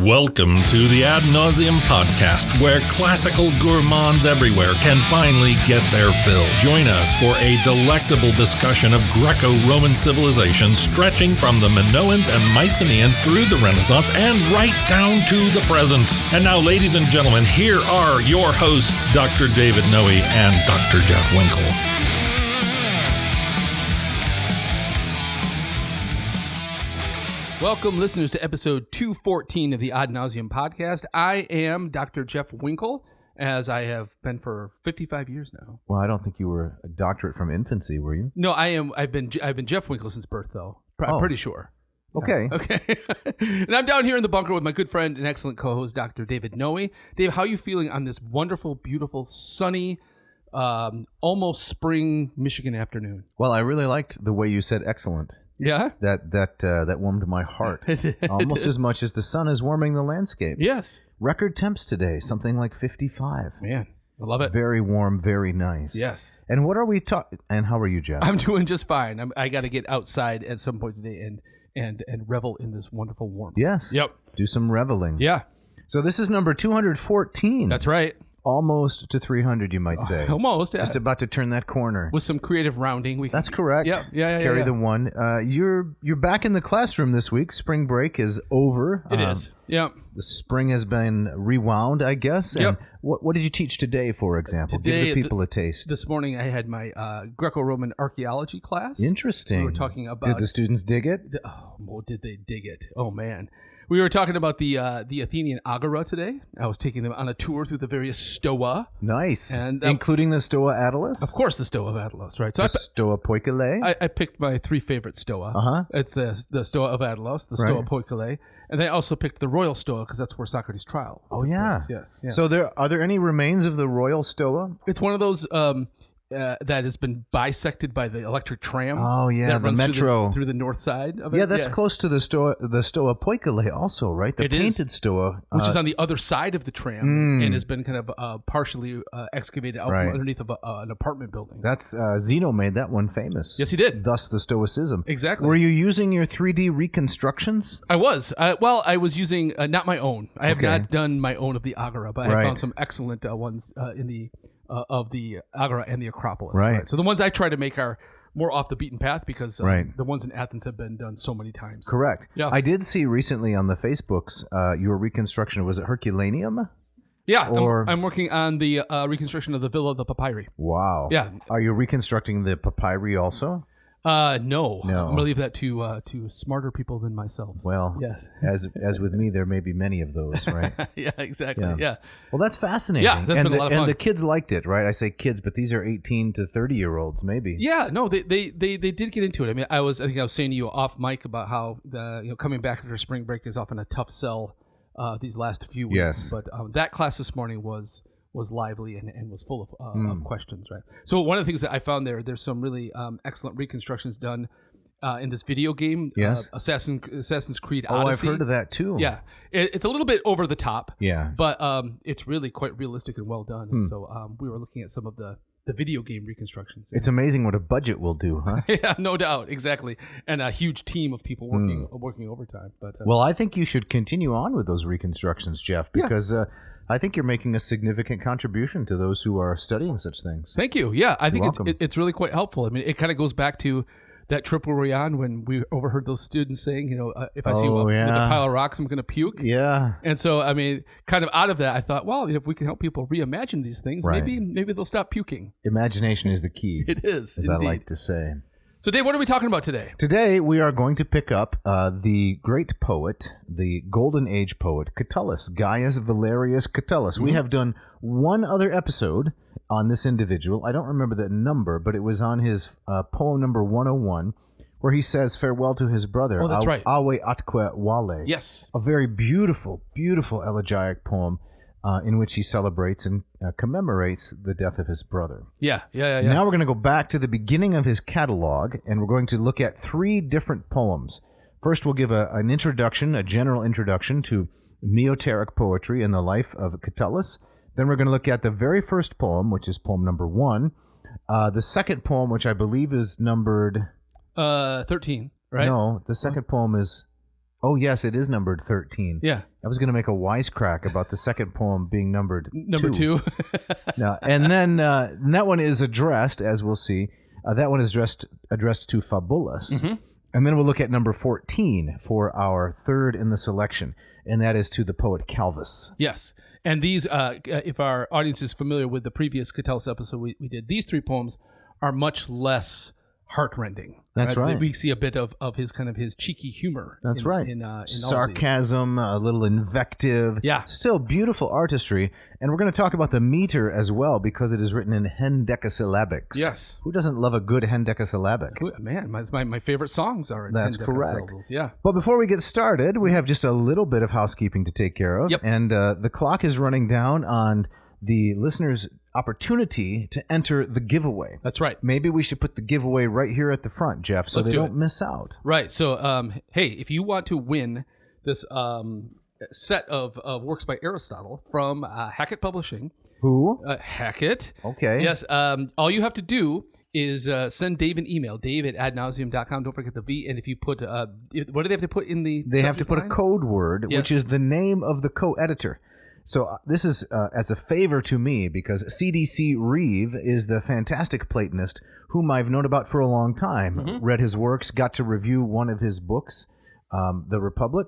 Welcome to the Ad Nauseam podcast, where classical gourmands everywhere can finally get their fill. Join us for a delectable discussion of Greco-Roman civilization stretching from the Minoans and Mycenaeans through the Renaissance and right down to the present. And now, ladies and gentlemen, here are your hosts, Dr. David Noe and Dr. Jeff Winkle. Welcome, listeners, to episode 214 of the Ad Nauseam podcast. I am Dr. Jeff Winkle, as I have been for 55 years now. Well, I don't think you were a doctorate from infancy, were you? No, I am. I've been Jeff Winkle since birth, though. I'm pretty sure. Okay. Yeah. Okay. And I'm down here in the bunker with my good friend and excellent co-host, Dr. David Noe. Dave, how are you feeling on this wonderful, beautiful, sunny, almost spring Michigan afternoon? Well, I really liked the way you said excellent. Yeah? That warmed my heart. Almost as much as the sun is warming the landscape. Yes. Record temps today, something like 55. Man, I love it. Very warm, very nice. Yes. And what are we talking? And how are you, Jeff? I'm doing just fine. I got to get outside at some point today and revel in this wonderful warmth. Yes. Yep. Do some reveling. Yeah. So this is number 214. That's right. Almost to 300, you might say. Almost, yeah. Just about to turn that corner. With some creative rounding. That's correct. Yeah. Carry the one. You're back in the classroom this week. Spring break is over. It is. Yeah. The spring has been rewound, I guess. And yep. What did you teach today, for example? Today, give the people a taste. This morning I had my Greco-Roman archaeology class. Interesting. We were talking about... Did the students dig it? Did they dig it? Oh, man. We were talking about the Athenian Agora today. I was taking them on a tour through the various Stoa. Nice. And including the Stoa Attalus? Of course, the Stoa of Attalus, right? So the Stoa Poikile? I picked my three favorite Stoa. Uh-huh. It's the Stoa of Attalus, the Stoa Poikile, and I also picked the Royal Stoa because that's where Socrates' trial. Oh, yeah. Yes. Yeah. So are there any remains of the Royal Stoa? It's one of those... that has been bisected by the electric tram. Oh, yeah, that the metro. Through the north side of it. Yeah, that's close to the Stoa Poikile also, right? The painted Stoa. Which is on the other side of the tram and has been kind of partially excavated out from underneath of an apartment building. That's Zeno made that one famous. Yes, he did. Thus the Stoicism. Exactly. Were you using your 3D reconstructions? I was. I was using, not my own. I have not done my own of the Agora, but I found some excellent ones in the... of the Agora and the Acropolis. Right. So the ones I try to make are more off the beaten path because the ones in Athens have been done so many times. Correct. Yeah. I did see recently on the Facebooks your reconstruction. Was it Herculaneum? Yeah. I'm working on the reconstruction of the Villa of the Papyri. Wow. Yeah. Are you reconstructing the papyri also? No. I'm going to leave that to smarter people than myself. Well, yes. as with me, there may be many of those, right? Yeah, exactly. Yeah. Well, that's fascinating. Yeah, that's been a lot of fun. And the kids liked it, right? I say kids, but these are 18 to 30-year-olds, maybe. Yeah, no, they did get into it. I mean, I think I was saying to you off mic about how coming back after spring break is often a tough sell these last few weeks. Yes. But that class this morning was lively and was full of questions, right? So one of the things that I found there's some really excellent reconstructions done in this video game, yes. Assassin's Creed Oh, Odyssey. I've heard of that too. Yeah, it's a little bit over the top. Yeah, but it's really quite realistic and well done. And so we were looking at some of the video game reconstructions. It's amazing what a budget will do, huh? Yeah, no doubt, exactly, and a huge team of people working overtime. But well, I think you should continue on with those reconstructions, Jeff, because I think you're making a significant contribution to those who are studying such things. Thank you. Yeah, I think it's really quite helpful. I mean, it kind of goes back to that trip where we were on when we overheard those students saying, if I see you with a pile of rocks, I'm going to puke. Yeah. And so, I mean, kind of out of that, I thought, well, if we can help people reimagine these things, maybe they'll stop puking. Imagination is the key. It is, as indeed. I like to say. So, Dave, what are we talking about today? Today, we are going to pick up the great poet, the Golden Age poet, Catullus, Gaius Valerius Catullus. We have done one other episode on this individual. I don't remember the number, but it was on his poem number 101, where he says farewell to his brother. Oh, that's right. Ave atque vale. Yes. A very beautiful, beautiful elegiac poem in which he celebrates and commemorates the death of his brother. Yeah. Now we're going to go back to the beginning of his catalog, and we're going to look at three different poems. First, we'll give an introduction, a general introduction to Neoteric poetry and the life of Catullus. Then we're going to look at the very first poem, which is poem number 1. The second poem, which I believe is numbered... 13, right? No, the second poem is Oh, yes, it is numbered 13. Yeah. I was going to make a wisecrack about the second poem being numbered Number 2. No, and then that one is addressed, as we'll see. That one is addressed to Fabulous. Mm-hmm. And then we'll look at number 14 for our third in the selection, and that is to the poet Calvus. Yes. And these, if our audience is familiar with the previous Catullus episode we did, these 3 poems are much less heartrending. That's right. We see a bit of his kind of his cheeky humor. That's right. In all of these. Sarcasm, a little invective. Yeah. Still beautiful artistry. And we're going to talk about the meter as well because it is written in hendecasyllabics. Yes. Who doesn't love a good hendecasyllabic? Man, my favorite songs are in That's correct. hendecasyllables. Yeah. But before we get started, we have just a little bit of housekeeping to take care of. Yep. And the clock is running down on the listeners' opportunity to enter the giveaway. That's right. Maybe we should put the giveaway right here at the front, Jeff, so Let's they do don't it. miss out. Right. So, hey, if you want to win this set of works by Aristotle from Hackett Publishing. Who? Hackett. Okay. Yes. All you have to do is send Dave an email, dave@navseam.com. Don't forget the V. And if you put, what do they have to put in the They have to subject put line? a code word, Yes. which is the name of the co-editor. So this is as a favor to me because CDC Reeve is the fantastic Platonist whom I've known about for a long time. Mm-hmm. Read his works, got to review one of his books, The Republic,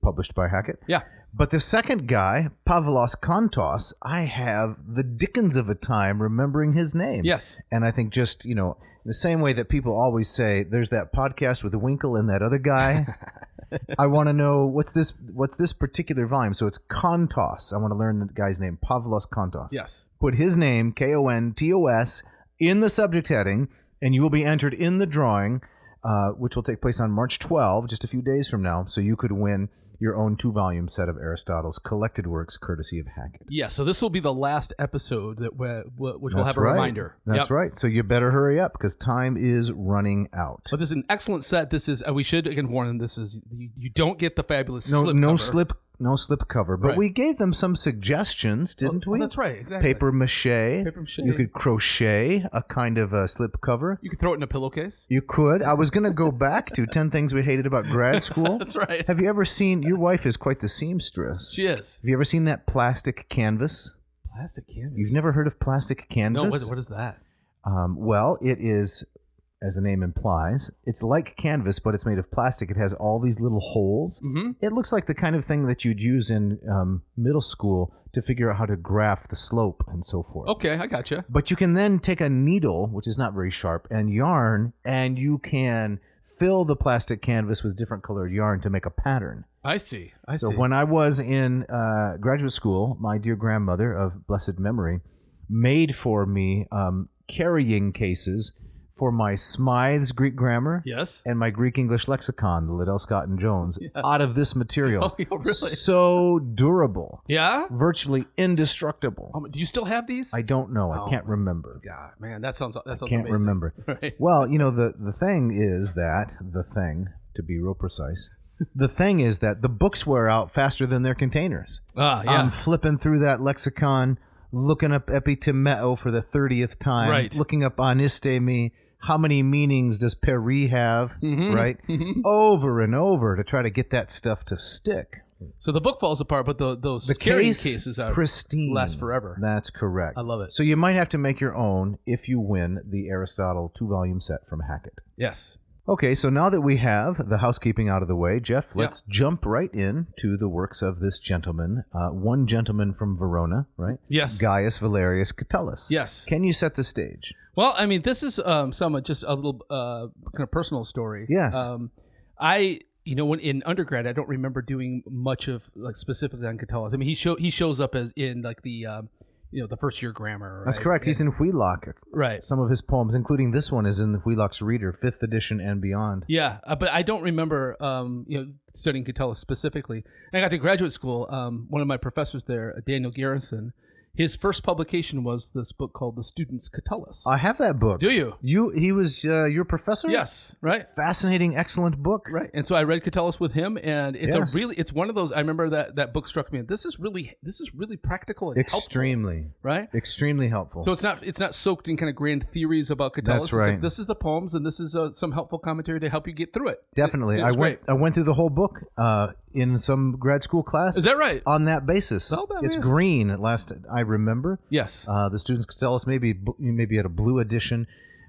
published by Hackett. Yeah. But the second guy, Pavlos Kantos, I have the dickens of a time remembering his name. Yes. And I think just, the same way that people always say, there's that podcast with Winkle and that other guy. I want to know what's this particular volume. So it's Kantos. I want to learn the guy's name, Pavlos Kantos. Yes. Put his name, Kontos, in the subject heading, and you will be entered in the drawing, which will take place on March 12, just a few days from now. So you could win your own 2-volume set of Aristotle's collected works, courtesy of Hackett. Yeah. So this will be the last episode which will That's have a right. reminder. That's right. So you better hurry up because time is running out. But this is an excellent set. This is we should again warn them. This is you don't get the fabulous No slip cover. No slip cover, but Right. we gave them some suggestions, didn't we? That's right, exactly. Paper mache. You could crochet a kind of a slip cover. You could throw it in a pillowcase. You could. I was going to go back to 10 Things We Hated About Grad School. That's right. Have you ever seen, your wife is quite the seamstress. She is. Have you ever seen that plastic canvas? Plastic canvas. You've never heard of plastic canvas? No, what is that? Well, it is, as the name implies, it's like canvas, but it's made of plastic. It has all these little holes. Mm-hmm. It looks like the kind of thing that you'd use in middle school to figure out how to graph the slope and so forth. Okay, I gotcha. But you can then take a needle, which is not very sharp, and yarn, and you can fill the plastic canvas with different colored yarn to make a pattern. I see. So when I was in graduate school, my dear grandmother of blessed memory made for me carrying cases for my Smythe's Greek Grammar Yes. and my Greek English Lexicon, the Liddell Scott and Jones, out of this material. Oh, really? So durable. Yeah? Virtually indestructible. Do you still have these? I don't know. I can't remember. God, man, that sounds Can't amazing. remember. Right. Well, the thing is that, to be real precise, the thing is that the books wear out faster than their containers. Yeah. I'm flipping through that lexicon, looking up epitemeo for the 30th time, Right. looking up anistemi. How many meanings does peri have, Mm-hmm. right? Over and over to try to get that stuff to stick. So the book falls apart, but those The carrying case, cases are pristine. last forever. That's correct. I love it. So you might have to make your own if you win the Aristotle 2-volume set from Hackett. Yes. Okay, so now that we have the housekeeping out of the way, Jeff, let's jump right in to the works of this gentleman, one gentleman from Verona, right? Yes. Gaius Valerius Catullus. Yes. Can you set the stage? Well, I mean, this is just a little kind of personal story. Yes. When in undergrad, I don't remember doing much of like specifically on Catullus. I mean, he shows up as in like the the first year grammar. Right? That's correct. He's in Wheelock. Right. Some of his poems, including this one, is in the Wheelock's Reader, 5th edition and beyond. Yeah, but I don't remember studying Catullus specifically. And I got to graduate school. One of my professors there, Daniel Garrison, His first publication was this book called The Student's Catullus. I have that book. Do you? He was your professor? Yes, right. Fascinating, excellent book. Right. And so I read Catullus with him, and it's Yes. it's one of those, I remember that book struck me. This is really practical and Extremely. helpful, right? Extremely helpful. So it's not soaked in kind of grand theories about Catullus. That's right. It's like, this is the poems, and this is some helpful commentary to help you get through it. Definitely. It was great. I went through the whole book in some grad school class. Is that right? On that basis. Oh, that It's is. green at last I remember. Yes. The students could tell us maybe had a blue edition,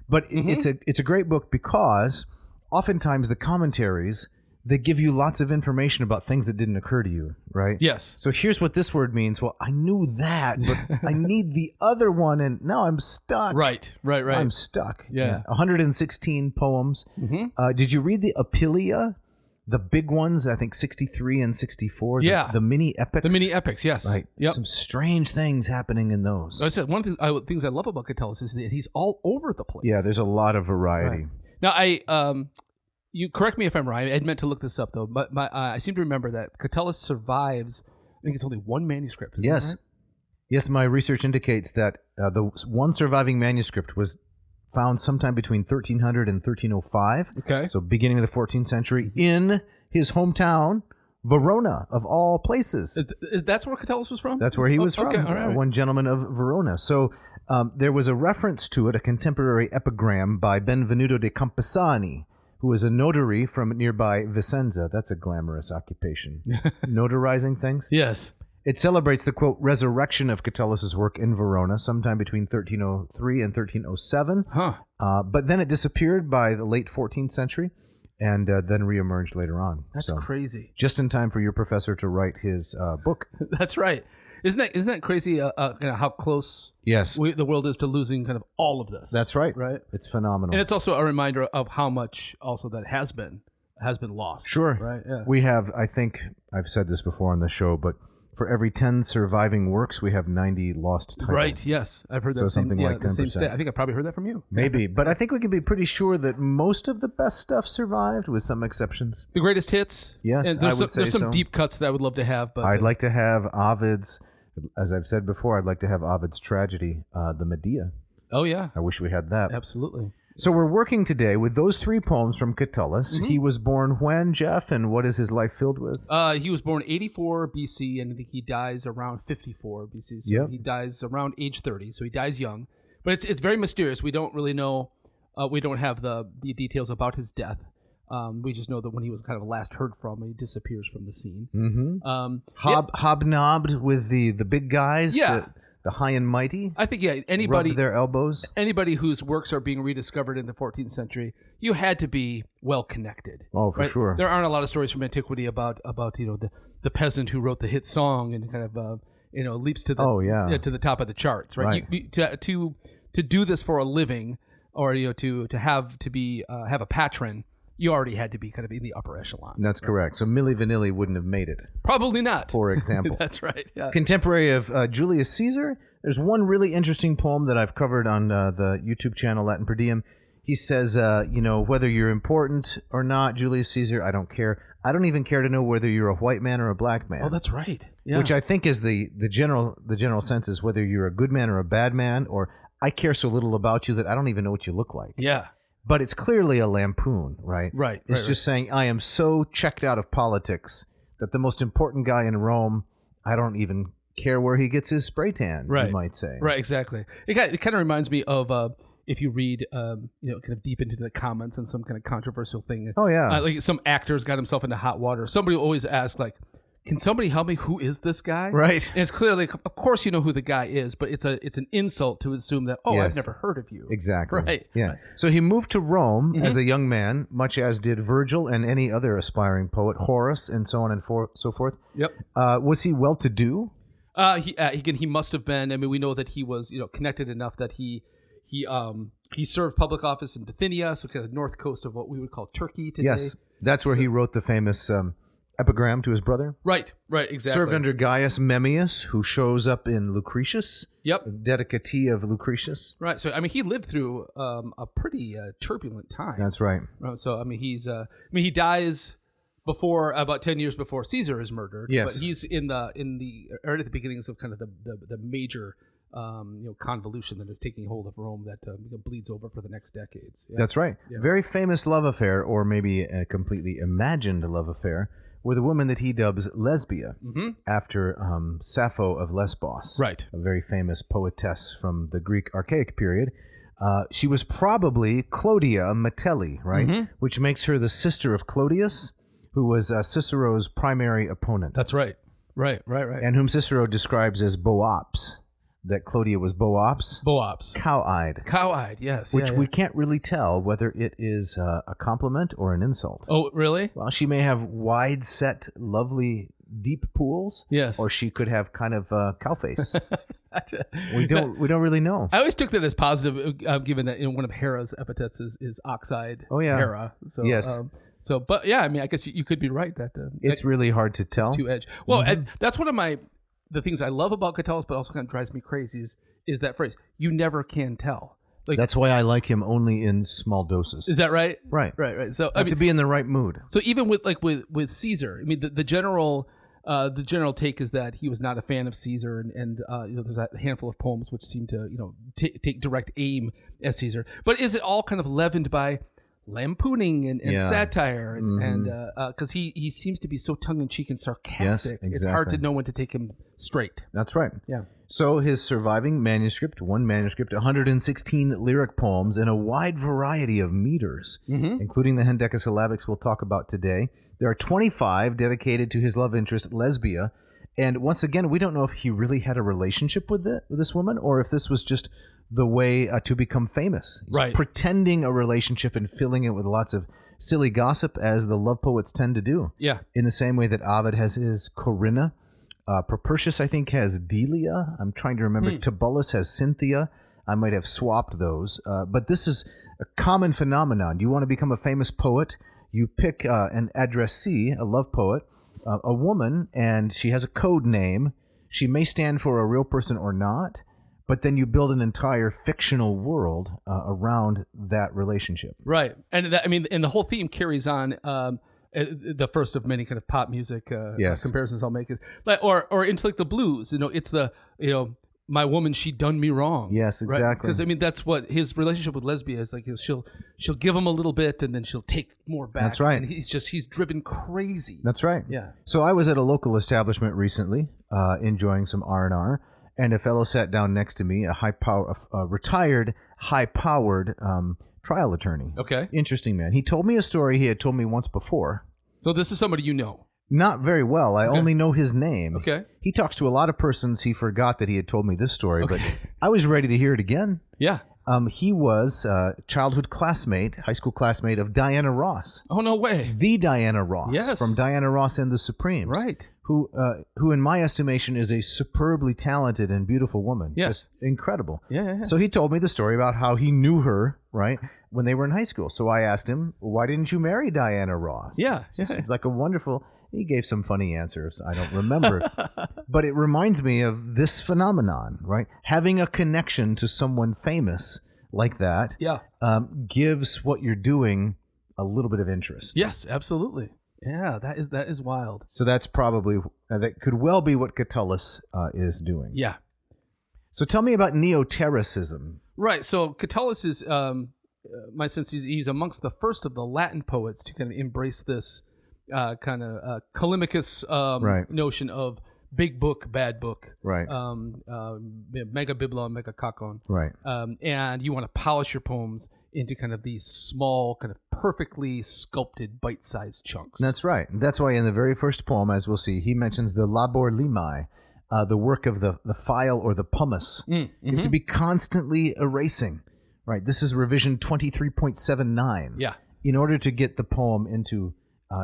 but it's a great book because oftentimes the commentaries, they give you lots of information about things that didn't occur to you, right? Yes. So here's what this word means. Well, I knew that, but I need the other one, and now I'm stuck. Right. I'm stuck. Yeah. 116 poems. Did you read the Apilia? The big ones, I think 63 and 64. Yeah. The mini epics. The mini epics, yes. Right. Yep. Some strange things happening in those. I said one of the things I love about Catullus is that he's all over the place. Yeah, there's a lot of variety. Right. Now, you correct me if I'm wrong. I had meant to look this up though, but I seem to remember that Catullus survives. I think it's only one manuscript. Isn't Yes. that right? Yes, my research indicates that the one surviving manuscript was found sometime between 1300 and 1305. Okay. So beginning of the 14th century in his hometown, Verona, of all places. That's where Catullus was from? That's where he was from. Okay, all right. One gentleman of Verona. So there was a reference to it, a contemporary epigram by Benvenuto de Campesani, who was a notary from nearby Vicenza. That's a glamorous occupation. Notarizing things. Yes. It celebrates the, quote, resurrection of Catullus's work in Verona sometime between 1303 and 1307. But then it disappeared by the late 14th century and then reemerged later on. That's crazy. Just in time for your professor to write his book. That's right. Isn't that crazy how close Yes. the world is to losing kind of all of this? That's right. Right? It's phenomenal. And it's also a reminder of how much also that has been lost. Sure. Right? Yeah. We have, I think, I've said this before on the show, but for every 10 surviving works, we have 90 lost titles. Right, yes. I've heard that. So something like the same 10%. stat. I think I probably heard that from you. Maybe. But I think we can be pretty sure that most of the best stuff survived, with some exceptions. The greatest hits? Yes, and there's I would say there's some so. deep cuts that I would love to have. But I'd like to have Ovid's, as I've said before, I'd like to have Ovid's tragedy, the Medea. Oh, yeah. I wish we had that. Absolutely. So we're working today with those three poems from Catullus. He was born when, Jeff, and what is his life filled with? He was born 84 BC, and I think he dies around 54 BC. So Yep. he dies around age 30, so he dies young. But it's very mysterious. We don't really know. We don't have the details about his death. We just know that when he was kind of last heard from, he disappears from the scene. Mm-hmm. Hobnobbed with the big guys, Yeah. the high and mighty, I think, anybody rubbed their elbows. Anybody whose works are being rediscovered in the 14th century, you had to be well connected. Oh, for right? sure. There aren't a lot of stories from antiquity about the peasant who wrote the hit song and kind of leaps to the to the top of the charts. Right. To do this for a living, or to have a patron, you already had to be kind of in the upper echelon. That's correct. So Milli Vanilli wouldn't have made it, Probably not. for example. That's right. Yeah. Contemporary of Julius Caesar, there's one really interesting poem that I've covered on the YouTube channel Latin Per Diem. He says, whether you're important or not, Julius Caesar, I don't care. I don't even care to know whether you're a white man or a black man. Oh, that's right. Yeah. Which I think is the general sense is whether you're a good man or a bad man, or I care so little about you that I don't even know what you look like. Yeah. But it's clearly a lampoon, right? Right. It's just saying, I am so checked out of politics that the most important guy in Rome, I don't even care where he gets his spray tan, Right. you might say. Right, exactly. It kind of reminds me of if you read, kind of deep into the comments on some kind of controversial thing. Oh, yeah. Like some actor's got himself into hot water. Somebody will always ask, like, can somebody help me? Who is this guy? Right. And it's clearly, of course, you know who the guy is, but it's an insult to assume that, Yes. I've never heard of you. Exactly. Right. Yeah. Right. So he moved to Rome as a young man, much as did Virgil and any other aspiring poet, Horace, and so on and so forth. Yep. Was he well-to-do? He must have been. I mean, we know that he was, connected enough that he served public office in Bithynia, so kind of north coast of what we would call Turkey today. Yes. That's where he wrote the famous epigram to his brother. Right, exactly. Served under Gaius Memmius, who shows up in Lucretius. Yep. Dedicatee of Lucretius. Right. So, I mean, he lived through a pretty turbulent time. That's right. So, I mean, he dies before about 10 years before Caesar is murdered. Yes. But he's in the right at the beginnings of kind of the major convolution that is taking hold of Rome that bleeds over for the next decades. Yeah. That's right. Yeah. Very famous love affair, or maybe a completely imagined love affair, with a woman that he dubs Lesbia, after Sappho of Lesbos. Right. A very famous poetess from the Greek Archaic period. She was probably Clodia Metelli, right? Which makes her the sister of Clodius, who was Cicero's primary opponent. That's right. Right. And whom Cicero describes as Boops. That Clodia was Boops. Cow-eyed, yes. Which we can't really tell whether it is a compliment or an insult. Oh, really? Well, she may have wide-set, lovely, deep pools. Yes. Or she could have kind of cow face. We don't really know. I always took that as positive, given that one of Hera's epithets is ox-eyed. Oh, yeah. Hera. So, yes. But yeah, I mean, I guess you could be right that it's really hard to tell. It's two-edged. Well, and that's one of the things I love about Catullus, but also kind of drives me crazy is that phrase, you never can tell. Like, that's why I like him only in small doses. Is that right? Right. So I have to be in the right mood. So even with Caesar, I mean, the general take is that he was not a fan of Caesar, and there's a handful of poems which seem to take direct aim at Caesar. But is it all kind of leavened by lampooning and satire, and because he seems to be so tongue-in-cheek and sarcastic, yes, exactly. It's hard to know when to take him straight. That's right. Yeah. So his surviving manuscript, 116 lyric poems in a wide variety of meters, including the hendecasyllabics we'll talk about today. There are 25 dedicated to his love interest, Lesbia. And once again, we don't know if he really had a relationship with this woman, or if this was just the way to become famous. He's right. Pretending a relationship and filling it with lots of silly gossip, as the love poets tend to do. Yeah. In the same way that Ovid has his Corinna. Propertius, I think, has Delia. I'm trying to remember. Tibullus has Cynthia. I might have swapped those. But this is a common phenomenon. You want to become a famous poet, you pick an addressee, a love poet, a woman, and she has a code name. She may stand for a real person or not, but then you build an entire fictional world around that relationship. Right. And and the whole theme carries on the first of many kind of pop music comparisons I'll make. Or into like the blues. It's the, my woman, she done me wrong. Yes, exactly. Because that's what his relationship with Lesbia is like. She'll give him a little bit and then she'll take more back. That's right. And he's driven crazy. That's right. Yeah. So I was at a local establishment recently, enjoying some R&R, and a fellow sat down next to me, a retired, high-powered trial attorney. Okay. Interesting man. He told me a story he had told me once before. So this is somebody you know. Not very well. I only know his name. Okay. He talks to a lot of persons. He forgot that he had told me this story, but I was ready to hear it again. Yeah. He was a childhood classmate, high school classmate of Diana Ross. Oh, no way. The Diana Ross. Yes. From Diana Ross and the Supremes. Right. Who in my estimation is a superbly talented and beautiful woman. Yes. Just incredible. Yeah. So he told me the story about how he knew her, right, when they were in high school. So I asked him, why didn't you marry Diana Ross? Yeah. Seems like a wonderful... He gave some funny answers. I don't remember. But it reminds me of this phenomenon, right? Having a connection to someone famous like that gives what you're doing a little bit of interest. Yes, absolutely. Yeah, that is wild. So that's probably, that could well be what Catullus is doing. Yeah. So tell me about Neotericism. Right. So Catullus is, my sense, he's amongst the first of the Latin poets to kind of embrace this kind of Callimachus notion of big book, bad book. Right. Mega biblon, mega kakon. Right. And you want to polish your poems into kind of these small, kind of perfectly sculpted, bite-sized chunks. That's right. That's why in the very first poem, as we'll see, he mentions the labor limae, the work of the file or the pumice. You have to be constantly erasing. Right. This is revision 23.79. Yeah. In order to get the poem into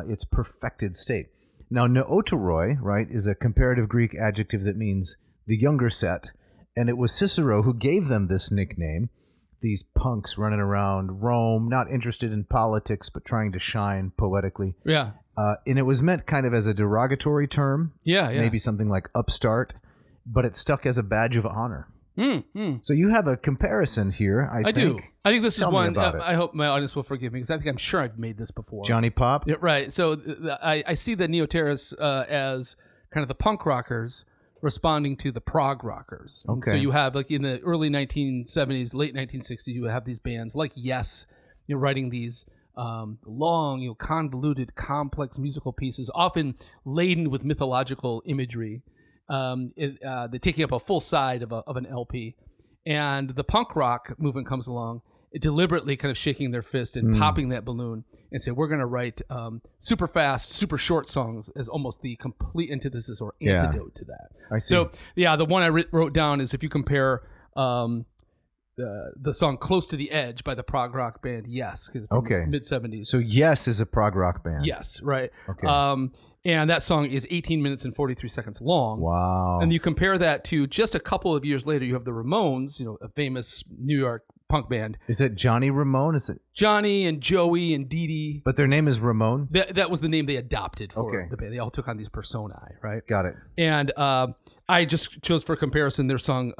its perfected state. Now, neoteroi, right, is a comparative Greek adjective that means the younger set, and it was Cicero who gave them this nickname. These punks running around Rome, not interested in politics, but trying to shine poetically. Yeah. And it was meant kind of as a derogatory term. Yeah. Maybe something like upstart, but it stuck as a badge of honor. So you have a comparison here, I think. do. I think this Tell is me one. about it. I hope my audience will forgive me because I'm sure I've made this before. Johnny Pop? Yeah, right. So I see the Neoterics as kind of the punk rockers responding to the prog rockers. And Okay. so you have like in the early 1970s, late 1960s, you have these bands like Yes, writing these long, convoluted, complex musical pieces, often laden with mythological imagery. They're taking up a full side of an LP. And the punk rock movement comes along, deliberately kind of shaking their fist and popping that balloon and say, we're going to write super fast, super short songs as almost the complete antithesis or antidote to that. I see. So, yeah, the one I wrote down is if you compare the song Close to the Edge by the prog rock band Yes, because mid-70s. So Yes is a prog rock band. Yes, right. Okay. And that song is 18 minutes and 43 seconds long. Wow. And you compare that to just a couple of years later, you have the Ramones, a famous New York punk band. Is it Johnny Ramone? Is it Johnny and Joey and Dee Dee. But their name is Ramone? That was the name they adopted for the band. They all took on these personae, right? Got it. And I just chose for comparison their song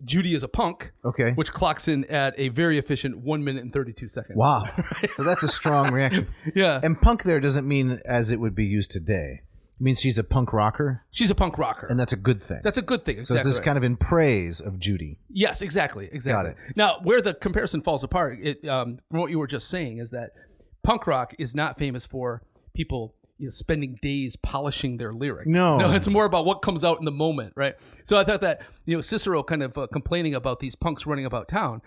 Judy is a Punk, which clocks in at a very efficient 1 minute and 32 seconds. Wow. So that's a strong reaction. Yeah. And punk there doesn't mean as it would be used today. It means she's a punk rocker? She's a punk rocker. And that's a good thing. That's a good thing, exactly. So this is kind of in praise of Judy. Yes, exactly. Got it. Now, where the comparison falls apart, from what you were just saying, is that punk rock is not famous for people spending days polishing their lyrics. No, it's more about what comes out in the moment, right? So I thought that Cicero kind of complaining about these punks running about town.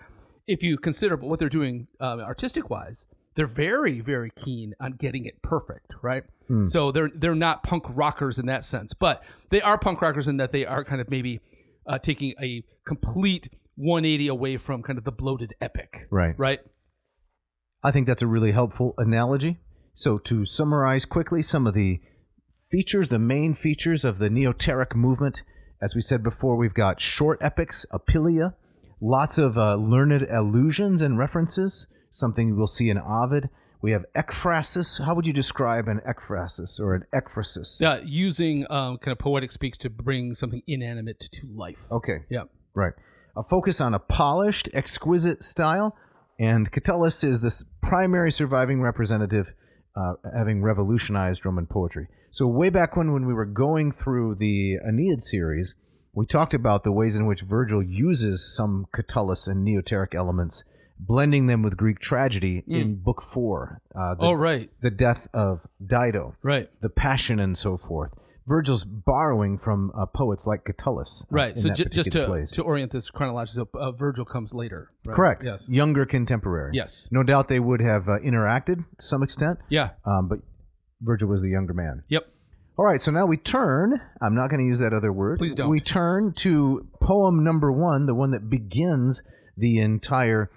If you consider what they're doing artistic-wise, they're very, very keen on getting it perfect, right? So they're not punk rockers in that sense, but they are punk rockers in that they are kind of maybe taking a complete 180 away from kind of the bloated epic, right? I think that's a really helpful analogy. So to summarize quickly some of the features, the main features of the Neoteric movement, as we said before, we've got short epics, apilia, lots of learned allusions and references, something we'll see in Ovid. We have ekphrasis. How would you describe an ekphrasis or an ekphrasis? Yeah, using kind of poetic speech to bring something inanimate to life. Okay. Yeah. Right. A focus on a polished, exquisite style, and Catullus is this primary surviving representative having revolutionized Roman poetry. So way back when we were going through the Aeneid series, we talked about the ways in which Virgil uses some Catullus and Neoteric elements, blending them with Greek tragedy in Book 4. The death of Dido. Right. The Passion and so forth. Virgil's borrowing from poets like Catullus. Right. So just place. to orient this chronologically, Virgil comes later. Right? Correct. Yes. Younger contemporary. Yes. No doubt they would have interacted to some extent. Yeah. But Virgil was the younger man. Yep. All right, so now we turn. I'm not going to use that other word. Please don't. We turn to poem number 1, the one that begins the entire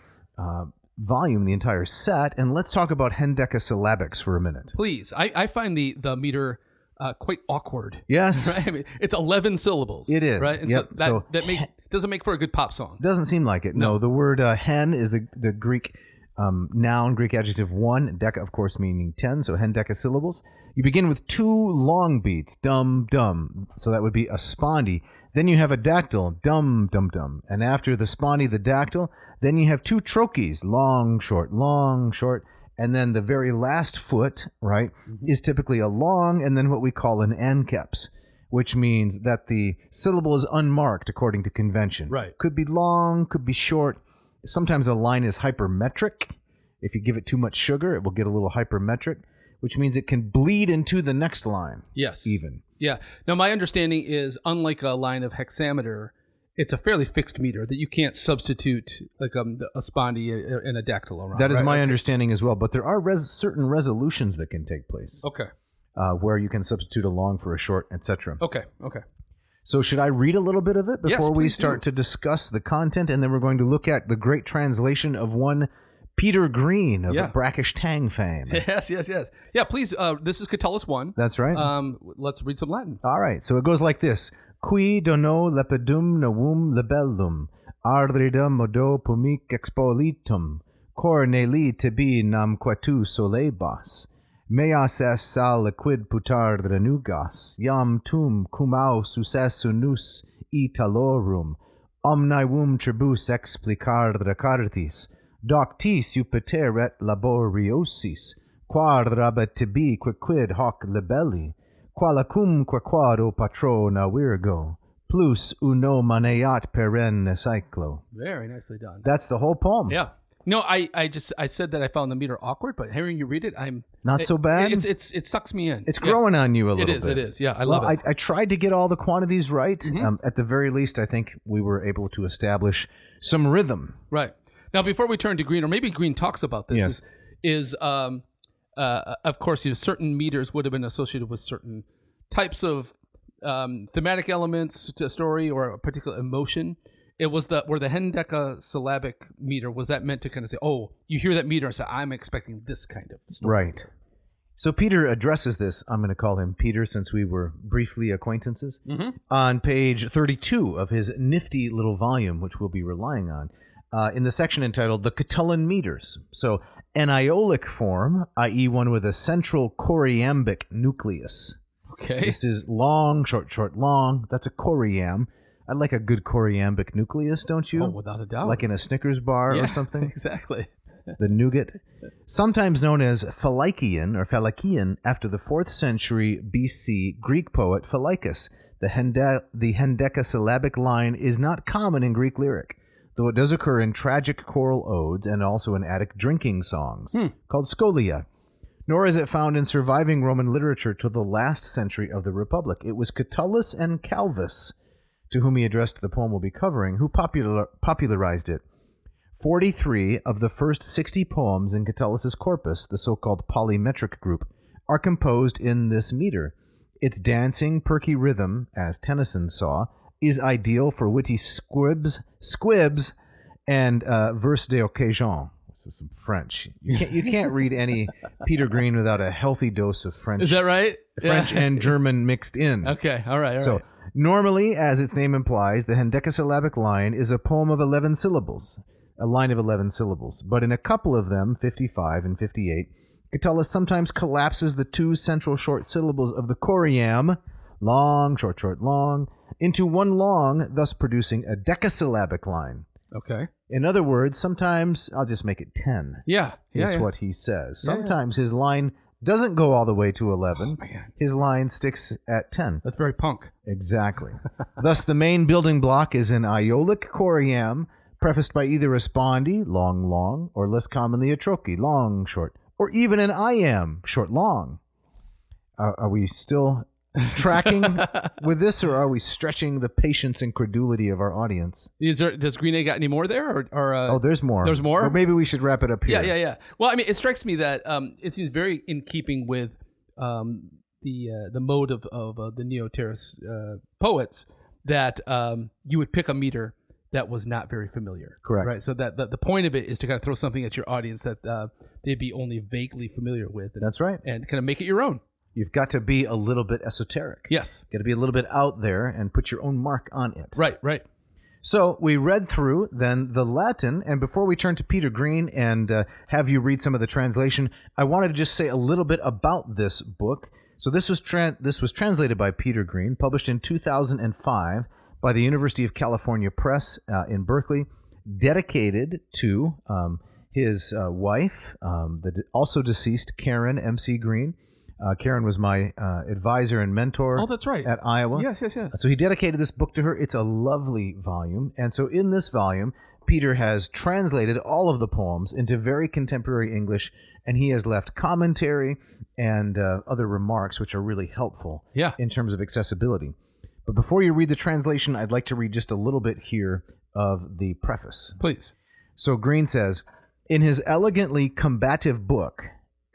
volume, the entire set, and let's talk about hendecasyllabics for a minute. Please. I find the meter quite awkward. Yes. Right? I mean, it's 11 syllables. It is. Right? And yep. so that doesn't make for a good pop song. Doesn't seem like it. No, the word hen is the Greek noun, Greek adjective 1, deca, of course, meaning 10, so hendecasyllables. You begin with 2 long beats, dum, dum, so that would be a spondy. Then you have a dactyl, dum, dum, dum. And after the spondy, the dactyl, then you have 2 trochees, long, short, long, short. And then the very last foot, right, is typically a long and then what we call an anceps, which means that the syllable is unmarked according to convention. Right. Could be long, could be short. Sometimes a line is hypermetric. If you give it too much sugar, it will get a little hypermetric, which means it can bleed into the next line. Yes. Even. Yeah. Now, my understanding is, unlike a line of hexameter, it's a fairly fixed meter that you can't substitute like a spondy and a dactyl around. That is my understanding as well. But there are certain resolutions that can take place. Okay. Where you can substitute a long for a short, etc. Okay. So should I read a little bit of it before we please start do. to discuss the content? And then we're going to look at the great translation of one Peter Green of Brackish Tang fame. Yes. Yeah, please. This is Catullus 1. That's right. Let's read some Latin. All right. So it goes like this. Qui dono lepidum novum libellum, ardrida modo pumic expolitum, cor neli tibi nam quatu solebas, meas es sal liquid putar dranugas, iam tum cumau successu nus italorum, omnium tribus explicar recartis, doctis upeteret laboriosis, quadraba tibi quid hoc libelli, qualacum quado patrona virgo, plus uno maneat perenne cyclo. Very nicely done. That's the whole poem. Yeah. No, I said that I found the meter awkward, but hearing you read it, Not so bad? It sucks me in. It's growing on you a little bit. It is. Yeah, I love it. I tried to get all the quantities right. At the very least, I think we were able to establish some rhythm. Right. Now, before we turn to Green, or maybe Green talks about this, Yes. is of course, certain meters would have been associated with certain types of thematic elements to a story or a particular emotion. It was where the hendecasyllabic meter, was that meant to kind of say, oh, you hear that meter and say, I'm expecting this kind of story. Right. So Peter addresses this. I'm going to call him Peter since we were briefly acquaintances. On page 32 of his nifty little volume, which we'll be relying on, in the section entitled The Catullan Meters. So an iolic form, i.e. one with a central choriambic nucleus. Okay. This is long, short, short, long. That's a choriamb. I like a good choriambic nucleus, don't you? Oh, without a doubt. Like in a Snickers bar or something? Exactly. The nougat. Sometimes known as Phylakian after the 4th century BC Greek poet Phylacus. The hendecasyllabic line is not common in Greek lyric, though it does occur in tragic choral odes and also in Attic drinking songs, called scholia. Nor is it found in surviving Roman literature till the last century of the Republic. It was Catullus and Calvus, to whom he addressed the poem we'll be covering, who popularized it. 43 of the first 60 poems in Catullus's corpus, the so-called polymetric group, are composed in this meter. Its dancing, perky rhythm, as Tennyson saw, is ideal for witty squibs, and verse d'occasion. This is some French. You can't read any Peter Green without a healthy dose of French. Is that right? French and German mixed in. Okay, all right. So normally, as its name implies, the hendecasyllabic line is a poem of 11 syllables, a line of 11 syllables. But in a couple of them, 55 and 58, Catullus sometimes collapses the two central short syllables of the choriamb, long, short, short, long, into one long, thus producing a decasyllabic line. Okay. In other words, sometimes, I'll just make it 10. Is what he says. Sometimes his line doesn't go all the way to 11. Oh, man. His line sticks at 10. That's very punk. Exactly. Thus, the main building block is an iolic choriamb, prefaced by either a spondi, long, long, or less commonly a trochee, long, short, or even an iamb, short, long. Are we still tracking with this, or are we stretching the patience and credulity of our audience? Does Green A got any more there? Or there's more. There's more? Or maybe we should wrap it up here. Yeah. Well, I mean, it strikes me that it seems very in keeping with the mode of the Neoteric poets that you would pick a meter that was not very familiar. Correct. Right. So that the point of it is to kind of throw something at your audience that they'd be only vaguely familiar with. That's right. And kind of make it your own. You've got to be a little bit esoteric. Yes. Got to be a little bit out there and put your own mark on it. Right. So we read through then the Latin, and before we turn to Peter Green and have you read some of the translation, I wanted to just say a little bit about this book. So this was translated by Peter Green, published in 2005 by the University of California Press in Berkeley, dedicated to his wife, the also deceased Karen M.C. Green. Karen was my advisor and mentor. Oh, that's right. At Iowa. Yes. So he dedicated this book to her. It's a lovely volume. And so in this volume, Peter has translated all of the poems into very contemporary English, and he has left commentary and other remarks which are really helpful in terms of accessibility. But before you read the translation, I'd like to read just a little bit here of the preface. Please. So Green says, in his elegantly combative book,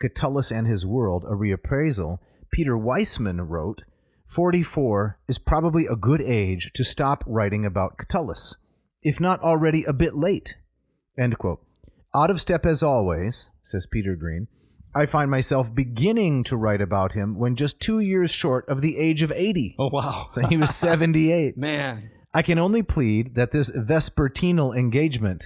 Catullus and His World, a reappraisal, Peter Weissman wrote, 44 is probably a good age to stop writing about Catullus, if not already a bit late. End quote. Out of step as always, says Peter Green, I find myself beginning to write about him when just 2 years short of the age of 80. Oh, wow. So he was 78. Man. I can only plead that this vespertinal engagement...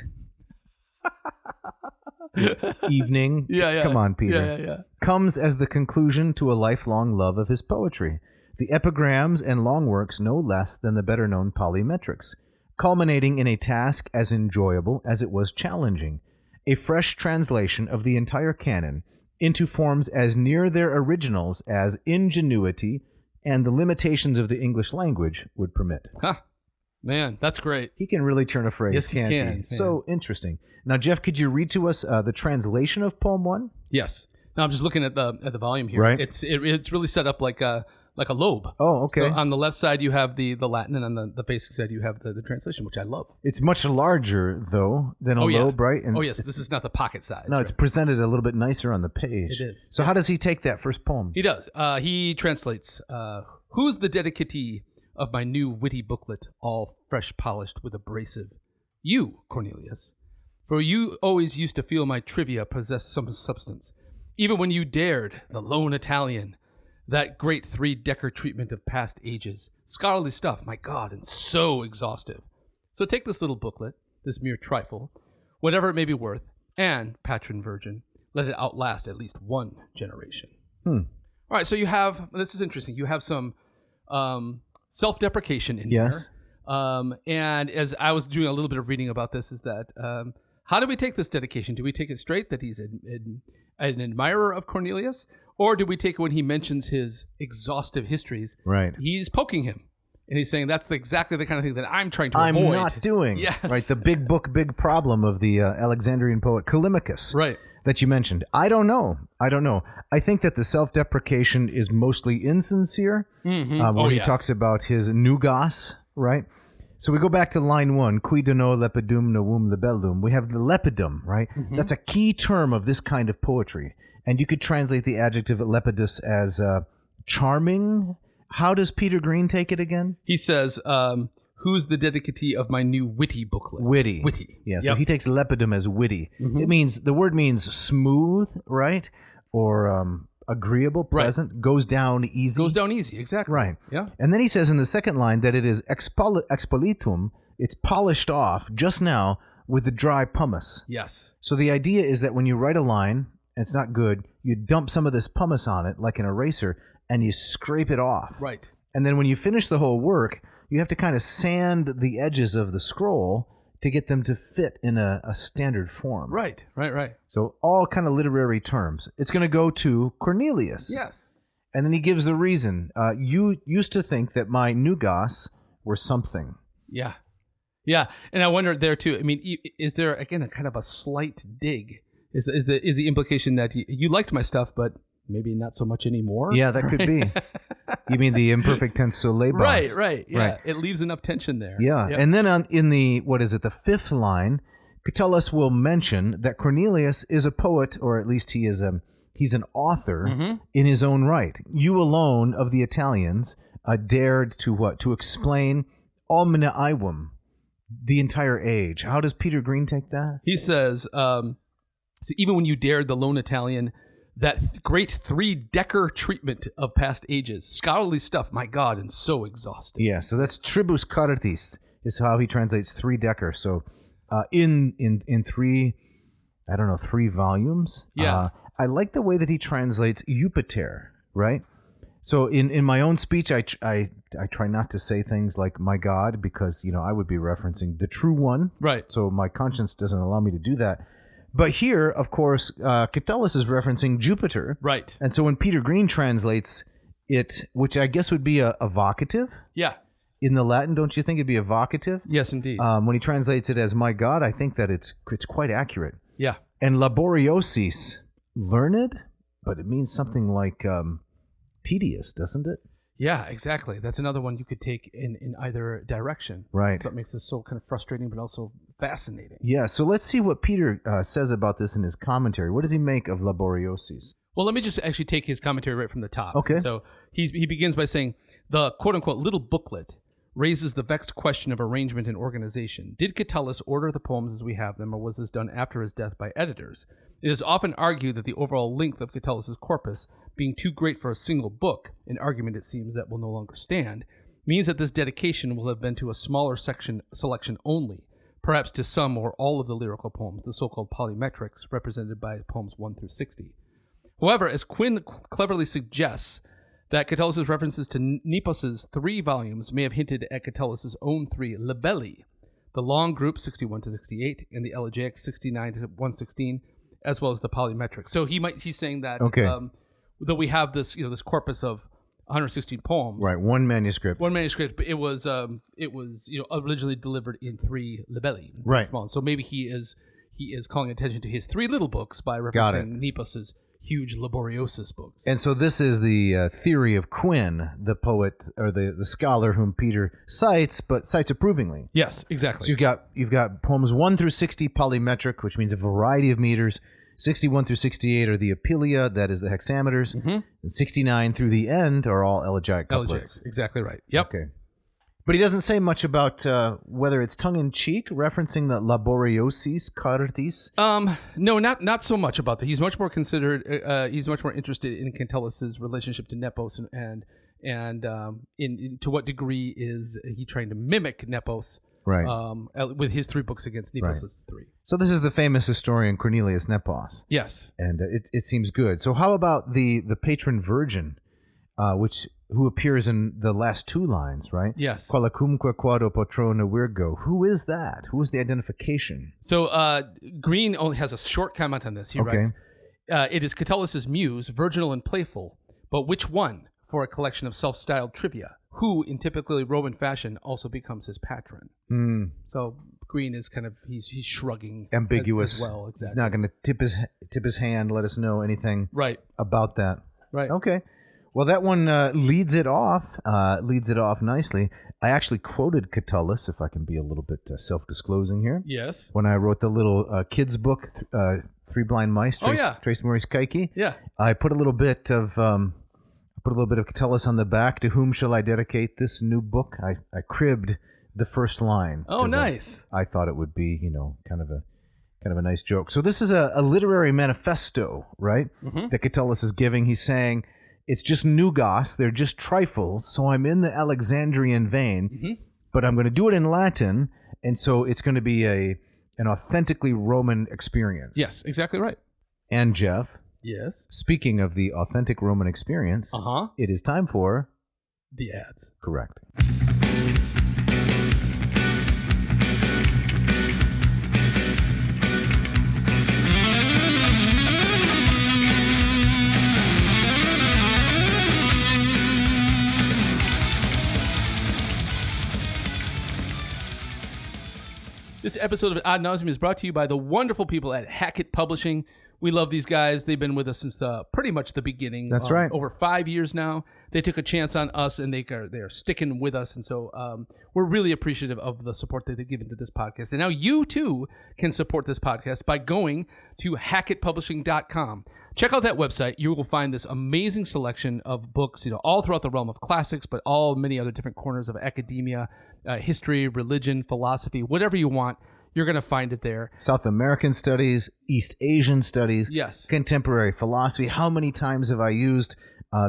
evening. Come on, Peter. Comes as the conclusion to a lifelong love of his poetry. The epigrams and long works no less than the better-known polymetrics. culminating in a task as enjoyable as it was challenging, a fresh translation of the entire canon into forms as near their originals as ingenuity and the limitations of the English language would permit. Huh. Man, that's great. He can really turn a phrase, Yes, he can't can. So interesting. Now, Jeff, could you read to us the translation of Poem 1? Yes. Now I'm just looking at the volume here. Right. It's really set up like a lobe. Oh, okay. So on the left side you have the Latin, and on the facing side you have the translation, which I love. It's much larger, though, than a lobe, right? And yes. This is not the pocket size. No, it's presented a little bit nicer on the page. It is. So how does he take that first poem? He does. He translates, who's the dedicatee of my new witty booklet, all fresh polished with abrasive? You, Cornelius. For you always used to feel my trivia possessed some substance, even when you dared, the lone Italian, that great three-decker treatment of past ages. Scholarly stuff, my God, and so exhaustive. So take this little booklet, this mere trifle, whatever it may be worth, and, patron virgin, let it outlast at least one generation. All right, so you have, this is interesting, you have some self-deprecation in Yes. there. And as I was doing a little bit of reading about this, is that how do we take this dedication? Do we take it straight that he's an admirer of Cornelius? Or do we take it when he mentions his exhaustive histories? Right. He's poking him. And he's saying that's exactly the kind of thing that I'm trying to I'm avoid. not doing. Yes. Right, the big book, big problem of the Alexandrian poet Callimachus. Right. That you mentioned. I don't know. I think that the self-deprecation is mostly insincere when he talks about his nugos, right? So we go back to line 1, qui dono lepidum novum libellum. We have the lepidum, right? That's a key term of this kind of poetry. And you could translate the adjective lepidus as charming. How does Peter Green take it again? He says, who's the dedicatee of my new witty booklet? Witty. Yeah, so Yep. he takes lepidum as witty. It means, the word means smooth, right? Or agreeable, pleasant, goes down easy. Goes down easy, exactly. Right. Yeah. And then he says in the second line that it is expolitum, it's polished off just now with the dry pumice. Yes. So the idea is that when you write a line, and it's not good, you dump some of this pumice on it like an eraser, and you scrape it off. Right. And then when you finish the whole work, you have to kind of sand the edges of the scroll to get them to fit in a standard form. Right. So all kind of literary terms. It's going to go to Cornelius. Yes. And then he gives the reason. You used to think that my nugos were something. Yeah. And I wonder there too, I mean, is there, again, a kind of a slight dig? Is the implication that you liked my stuff, but maybe not so much anymore? Yeah, that could be. You mean the imperfect tense solebas? Right. Yeah. Right. It leaves enough tension there. Yeah. Yep. And then in the, the fifth line, Catullus will mention that Cornelius is a poet, or at least he's an author in his own right. You alone of the Italians dared to what? To explain omnia aevum, the entire age. How does Peter Green take that? He says, so even when you dared the lone Italian, that great three-decker treatment of past ages, scholarly stuff, my God, and so exhausting. Yeah, so that's tribus caritis is how he translates three-decker. So in three, I don't know, 3 volumes. Yeah. I like the way that he translates Jupiter, right? So in my own speech, I try not to say things like my God, because, I would be referencing the true one. Right. So my conscience doesn't allow me to do that. But here, of course, Catullus is referencing Jupiter. Right. And so when Peter Green translates it, which I guess would be a vocative. Yeah. In the Latin, don't you think it'd be a vocative? Yes, indeed. When he translates it as my God, I think that it's quite accurate. Yeah. And laboriosis, learned, but it means something like tedious, doesn't it? Yeah, exactly. That's another one you could take in either direction. Right. So it makes this so kind of frustrating, but also fascinating. Yeah, so let's see what Peter says about this in his commentary. What does he make of laboriosis? Well, let me just actually take his commentary right from the top. Okay. So he begins by saying, the quote-unquote little booklet raises the vexed question of arrangement and organization. Did Catullus order the poems as we have them, or was this done after his death by editors? It is often argued that the overall length of Catullus's corpus, being too great for a single book, an argument it seems that will no longer stand, means that this dedication will have been to a smaller selection only, perhaps to some or all of the lyrical poems, the so-called polymetrics, represented by poems 1 through 60. However, as Quinn cleverly suggests, that Catullus's references to Nepos' 3 volumes may have hinted at Catullus's own 3 libelli, the long group 61 to 68, and the elegiac 69 to 116, as well as the polymetric. So he's saying that that we have this this corpus of 116 poems. Right, one manuscript, but it was originally delivered in 3 libelli. Right. Small. So maybe he is calling attention to his 3 little books by referencing Nepos's huge laboriosus books. And so this is the theory of Quinn, the poet or the scholar whom Peter cites, but cites approvingly. Yes, exactly. So you've got poems 1 through 60 polymetric, which means a variety of meters. 61 through 68 are the apilia, that is the hexameters. And 69 through the end are all elegiac couplets. Exactly right. Yep. Okay. But he doesn't say much about whether it's tongue-in-cheek, referencing the laboriosis cartis. No, not so much about that. He's much more he's much more interested in Catullus's relationship to Nepos and in to what degree is he trying to mimic Nepos. Right. With his 3 books against Nepos's 3. So this is the famous historian Cornelius Nepos. Yes. And it seems good. So how about the patron virgin, who appears in the last 2 lines, right? Yes. Qualacumque quado patrona virgo. Who is that? Who is the identification? So Green only has a short comment on this. He writes, it is Catullus's muse, virginal and playful, but which one for a collection of self-styled trivia? Who, in typically Roman fashion, also becomes his patron. So Green is kind of he's shrugging, ambiguous. As well, exactly. He's not going to tip his hand, let us know anything about that. Right. Okay. Well, that one leads it off nicely. I actually quoted Catullus, if I can be a little bit self-disclosing here. Yes. When I wrote the little kids book, Three Blind Mice, Trace Maurice Keiki. Yeah. I put a little bit of Catullus on the back. To whom shall I dedicate this new book? I cribbed the first line. Oh, nice. I thought it would be, kind of a nice joke. So this is a literary manifesto, right? That Catullus is giving. He's saying it's just nugos. They're just trifles. So I'm in the Alexandrian vein, but I'm going to do it in Latin, and so it's going to be an authentically Roman experience. Yes, exactly right. And Jeff. Yes. Speaking of the authentic Roman experience, it is time for the ads. Correct. This episode of Ad Nauseam is brought to you by the wonderful people at Hackett Publishing. We love these guys. They've been with us since pretty much the beginning. That's right. Over 5 years now. They took a chance on us, and they are sticking with us. And so we're really appreciative of the support that they've given to this podcast. And now you, too, can support this podcast by going to hackettpublishing.com. Check out that website. You will find this amazing selection of books, all throughout the realm of classics, but many other different corners of academia, history, religion, philosophy, whatever you want. You're going to find it there. South American studies, East Asian studies, yes, contemporary philosophy. How many times have I used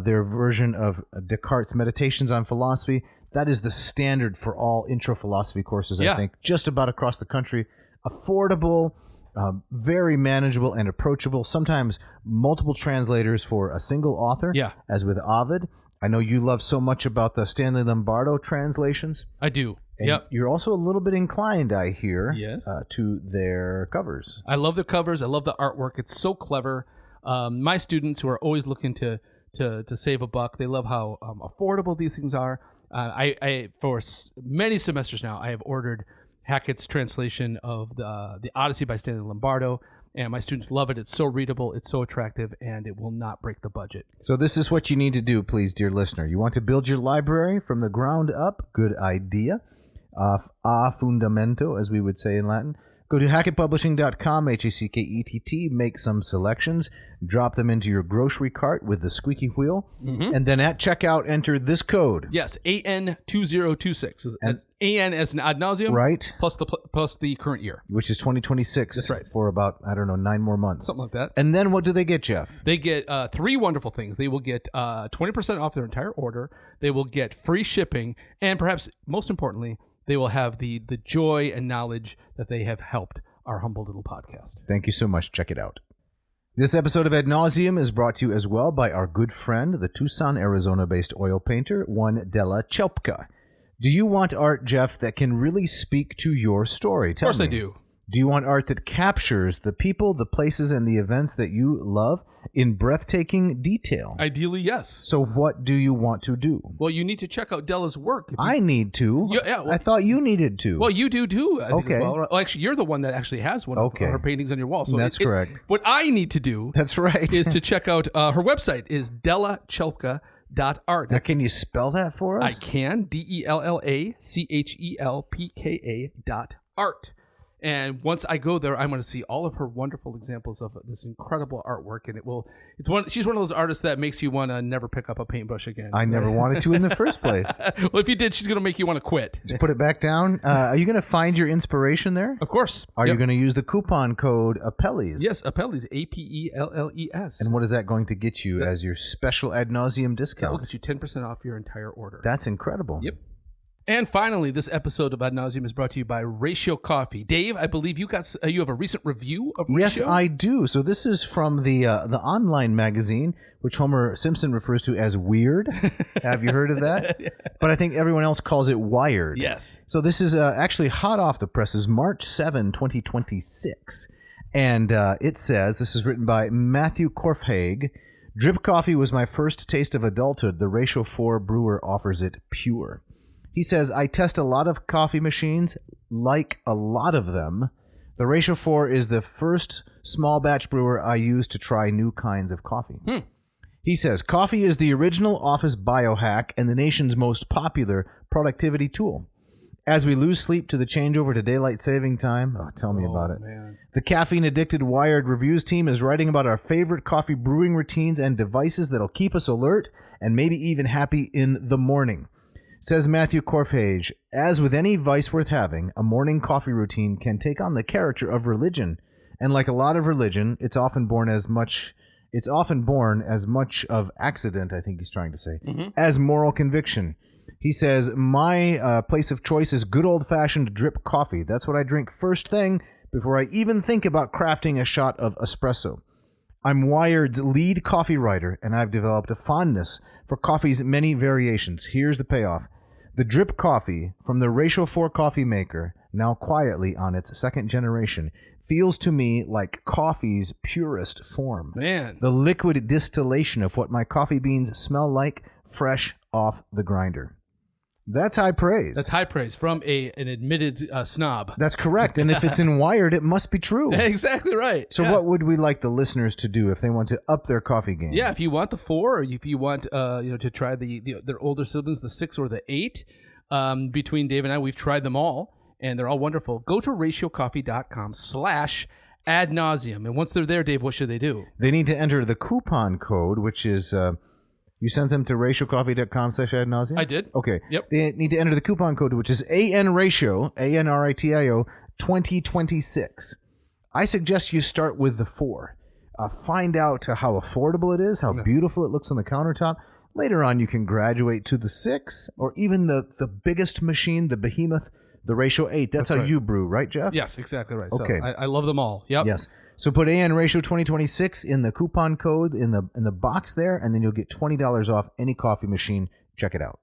their version of Descartes' Meditations on Philosophy? That is the standard for all intro philosophy courses, I think, just about across the country. Affordable, very manageable and approachable. Sometimes multiple translators for a single author, as with Ovid. I know you love so much about the Stanley Lombardo translations. I do. And you're also a little bit inclined, I hear, to their covers. I love the covers. I love the artwork. It's so clever. My students who are always looking to save a buck, they love how affordable these things are. I for many semesters now, I have ordered Hackett's translation of the Odyssey by Stanley Lombardo, and my students love it. It's so readable, it's so attractive, and it will not break the budget. So this is what you need to do, please, dear listener. You want to build your library from the ground up? Good idea. A fundamento, as we would say in Latin. Go to hackettpublishing.com, Hackett, make some selections, drop them into your grocery cart with the squeaky wheel, and then at checkout, enter this code. Yes, AN2026. That's AN as an ad nauseum, right? Plus the current year, which is 2026. That's right. For about 9 more months, something like that. And then what do they get, Jeff? They get 3 wonderful things. They will get 20% off their entire order. They will get free shipping, and perhaps most importantly, they will have the joy and knowledge that they have helped our humble little podcast. Thank you so much. Check it out. This episode of Ad Nauseam is brought to you as well by our good friend, the Tucson, Arizona-based oil painter, Juan Della Chelpka. Do you want art, Jeff, that can really speak to your story? Of course I do. Do you want art that captures the people, the places, and the events that you love in breathtaking detail? Ideally, yes. So what do you want to do? Well, you need to check out Della's work. I need to. Well, I thought you needed to. Well, you do too. I think, Okay. as well. Well, actually, you're the one that actually has one of her paintings on your wall. So that's correct. What I need to do That's right. is to check out her website is dellachelpka.art. Now, can you spell that for us? I can. DELLACHELPKA.art. And once I go there, I'm going to see all of her wonderful examples of this incredible artwork, and she's one of those artists that makes you want to never pick up a paintbrush again. I never wanted to in the first place. Well, if you did, she's going to make you want to quit. Just put it back down. Are you going to find your inspiration there? Of course. Are you going to use the coupon code Apelles? Yes, Apelles, APELLES. And what is that going to get you as your special ad nauseum That discount? will get you 10% off your entire order. That's incredible. Yep. And finally, this episode of Ad Nauseam is brought to you by Ratio Coffee. Dave, I believe you have a recent review of Ratio. Yes, I do. So this is from the online magazine, which Homer Simpson refers to as Weird. Have you heard of that? But I think everyone else calls it Wired. Yes. So this is actually hot off the presses, March 7, 2026. And it says, this is written by Matthew Korfhage, "Drip coffee was my first taste of adulthood. The Ratio 4 brewer offers it pure." He says, "I test a lot of coffee machines, like a lot of them. The Ratio 4 is the first small batch brewer I use to try new kinds of coffee." He says, "Coffee is the original office biohack and the nation's most popular productivity tool. As we lose sleep to the changeover to daylight saving time," tell me about it. Man. "The caffeine-addicted Wired Reviews team is writing about our favorite coffee brewing routines and devices that'll keep us alert and maybe even happy in the morning." Says Matthew Korfhage, "As with any vice worth having, a morning coffee routine can take on the character of religion, and like a lot of religion, it's often born as much of accident," I think he's trying to say, "as moral conviction." He says, "My place of choice is good old-fashioned drip coffee. That's what I drink first thing before I even think about crafting a shot of espresso. I'm Wired's lead coffee writer, and I've developed a fondness for coffee's many variations. Here's the payoff. The drip coffee from the Ratio 4 coffee maker, now quietly on its second generation, feels to me like coffee's purest form. Man. The liquid distillation of what my coffee beans smell like fresh off the grinder." That's high praise. That's high praise from an admitted snob. That's correct. And if it's in Wired, it must be true. Exactly right. So what would we like the listeners to do if they want to up their coffee game? Yeah, if you want the 4, or if you want to try their older siblings, the 6 or the 8, between Dave and I, we've tried them all, and they're all wonderful. Go to ratiocoffee.com/adnauseum. And once they're there, Dave, what should they do? They need to enter the coupon code, which is... you sent them to ratiocoffee.com/adnauseum? I did. Okay. Yep. They need to enter the coupon code, which is ANRatio, ANRITIO, 2026. I suggest you start with the 4. Find out how affordable it is, how beautiful it looks on the countertop. Later on, you can graduate to the 6, or even the biggest machine, the behemoth, the Ratio 8. That's how you brew, right, Jeff? Yes, exactly right. Okay. So I love them all. Yep. Yes. So put ANRatio 2026 in the coupon code in the box there, and then you'll get $20 off any coffee machine. Check it out.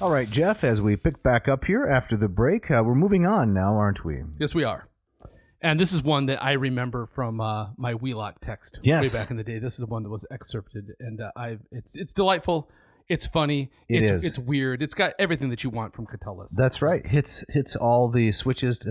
All right, Jeff, as we pick back up here after the break, we're moving on now, aren't we? Yes, we are. And this is one that I remember from my Wheelock text way back in the day. This is the one that was excerpted, and it's delightful. It's funny. It's weird. It's got everything that you want from Catullus. That's right. Hits all the switches,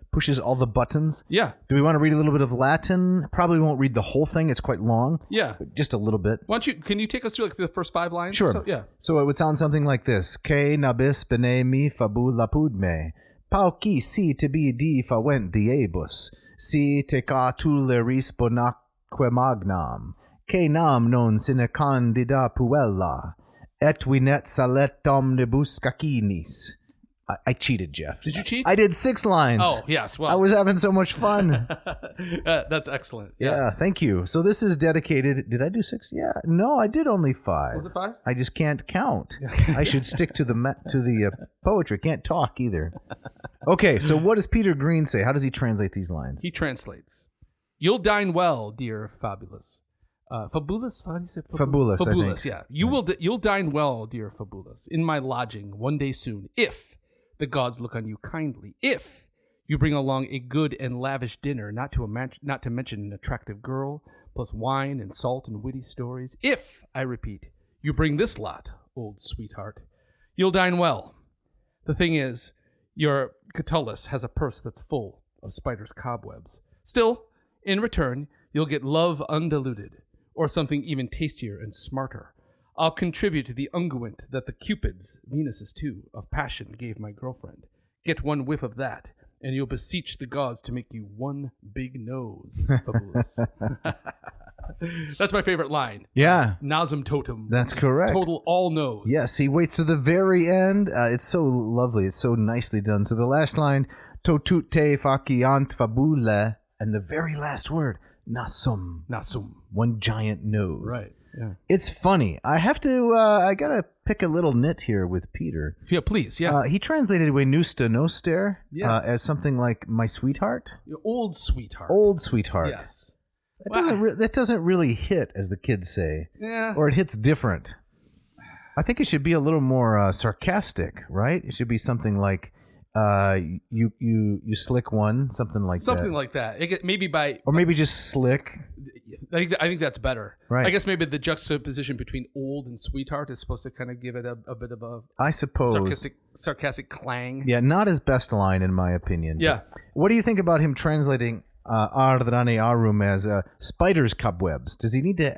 pushes all the buttons. Yeah. Do we want to read a little bit of Latin? Probably won't read the whole thing. It's quite long. Yeah. But just a little bit. Can you take us through like the first 5 lines? Sure. So it would sound something like this. Que nabis bene mi fabulapud me. Pauci si tibi di favent diebus. Si te catuleris bonaque magnam. Que nam non sine candida puella. Et vinet salet omnibus cacinis. I cheated, Jeff. Did you cheat? I did 6 lines. Oh, yes. Well, I was having so much fun. That's excellent. Yeah, thank you. So this is dedicated. Did I do 6? Yeah. No, I did only 5. Was it 5? I just can't count. I should stick to the poetry. Can't talk either. Okay, so what does Peter Green say? How does he translate these lines? He translates, "You'll dine well, dear Fabulous." Fabulous? How do you say? Fabulous, I think. Yeah. You'll dine well, dear Fabulous, in my lodging one day soon, if the gods look on you kindly. If you bring along a good and lavish dinner, not to mention an attractive girl, plus wine and salt and witty stories. If, I repeat, you bring this lot, old sweetheart, you'll dine well. The thing is, your Catullus has a purse that's full of spiders' cobwebs. Still, in return, you'll get love undiluted, or something even tastier and smarter. I'll contribute to the unguent that the Cupids, Venuses too, of passion gave my girlfriend. Get one whiff of that, and you'll beseech the gods to make you one big nose, Fabulous. That's my favorite line. Yeah. Nasum totem. That's correct. Total all nose. Yes, he waits to the very end. It's so lovely. It's so nicely done. So the last line, totute faciant fabula, and the very last word, nasum. Nasum. One giant nose. Right. Yeah. It's funny. I have to, I gotta pick a little nit here with Peter. Yeah, please. Yeah. He translated Venusta Noster Yeah. as something like my sweetheart. Your old sweetheart. Old sweetheart. Yes. That doesn't really hit, as the kids say. Yeah. Or it hits different. I think it should be a little more sarcastic, right? It should be something like, you slick one, something like that. Something like that. Maybe or maybe just slick. I think that's better. Right. I guess maybe the juxtaposition between old and sweetheart is supposed to kind of give it a bit of a I suppose sarcastic clang. Yeah, not his best line in my opinion. Yeah. What do you think about him translating Ardrane Arum as spiders cobwebs? Does he need to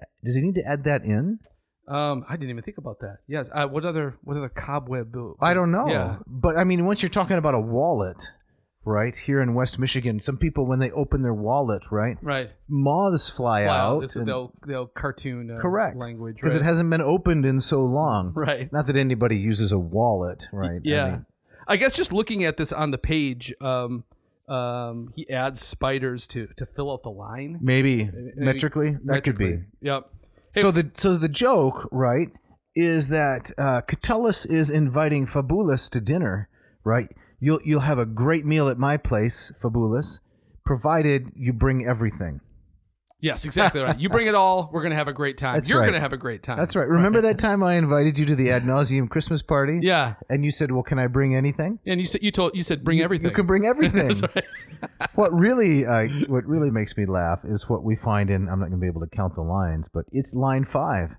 add that in? I didn't even think about that. Yes. What other cobweb? I don't know. Yeah. But I mean, once you're talking about a wallet, right? Here in West Michigan, some people when they open their wallet, right? Right. Moths fly out. They'll cartoon correct. language. Because right? it hasn't been opened in so long. Right. Not that anybody uses a wallet, right? Yeah. I guess just looking at this on the page, he adds spiders to fill out the line. Maybe metrically that could be. Yep. Hey, so the joke, right, is that Catullus is inviting Fabulous to dinner, right? You'll have a great meal at my place, Fabulous, provided you bring everything. Yes, exactly right. You bring it all, we're going to have a great time. That's You're right. going to have a great time. That's right. Remember that time I invited you to the Ad Nauseam Christmas party? Yeah. And you said, "Well, can I bring anything?" And you said bring everything. You can bring everything. That's right. What really makes me laugh is what we find in, I'm not going to be able to count the lines, but it's line 5.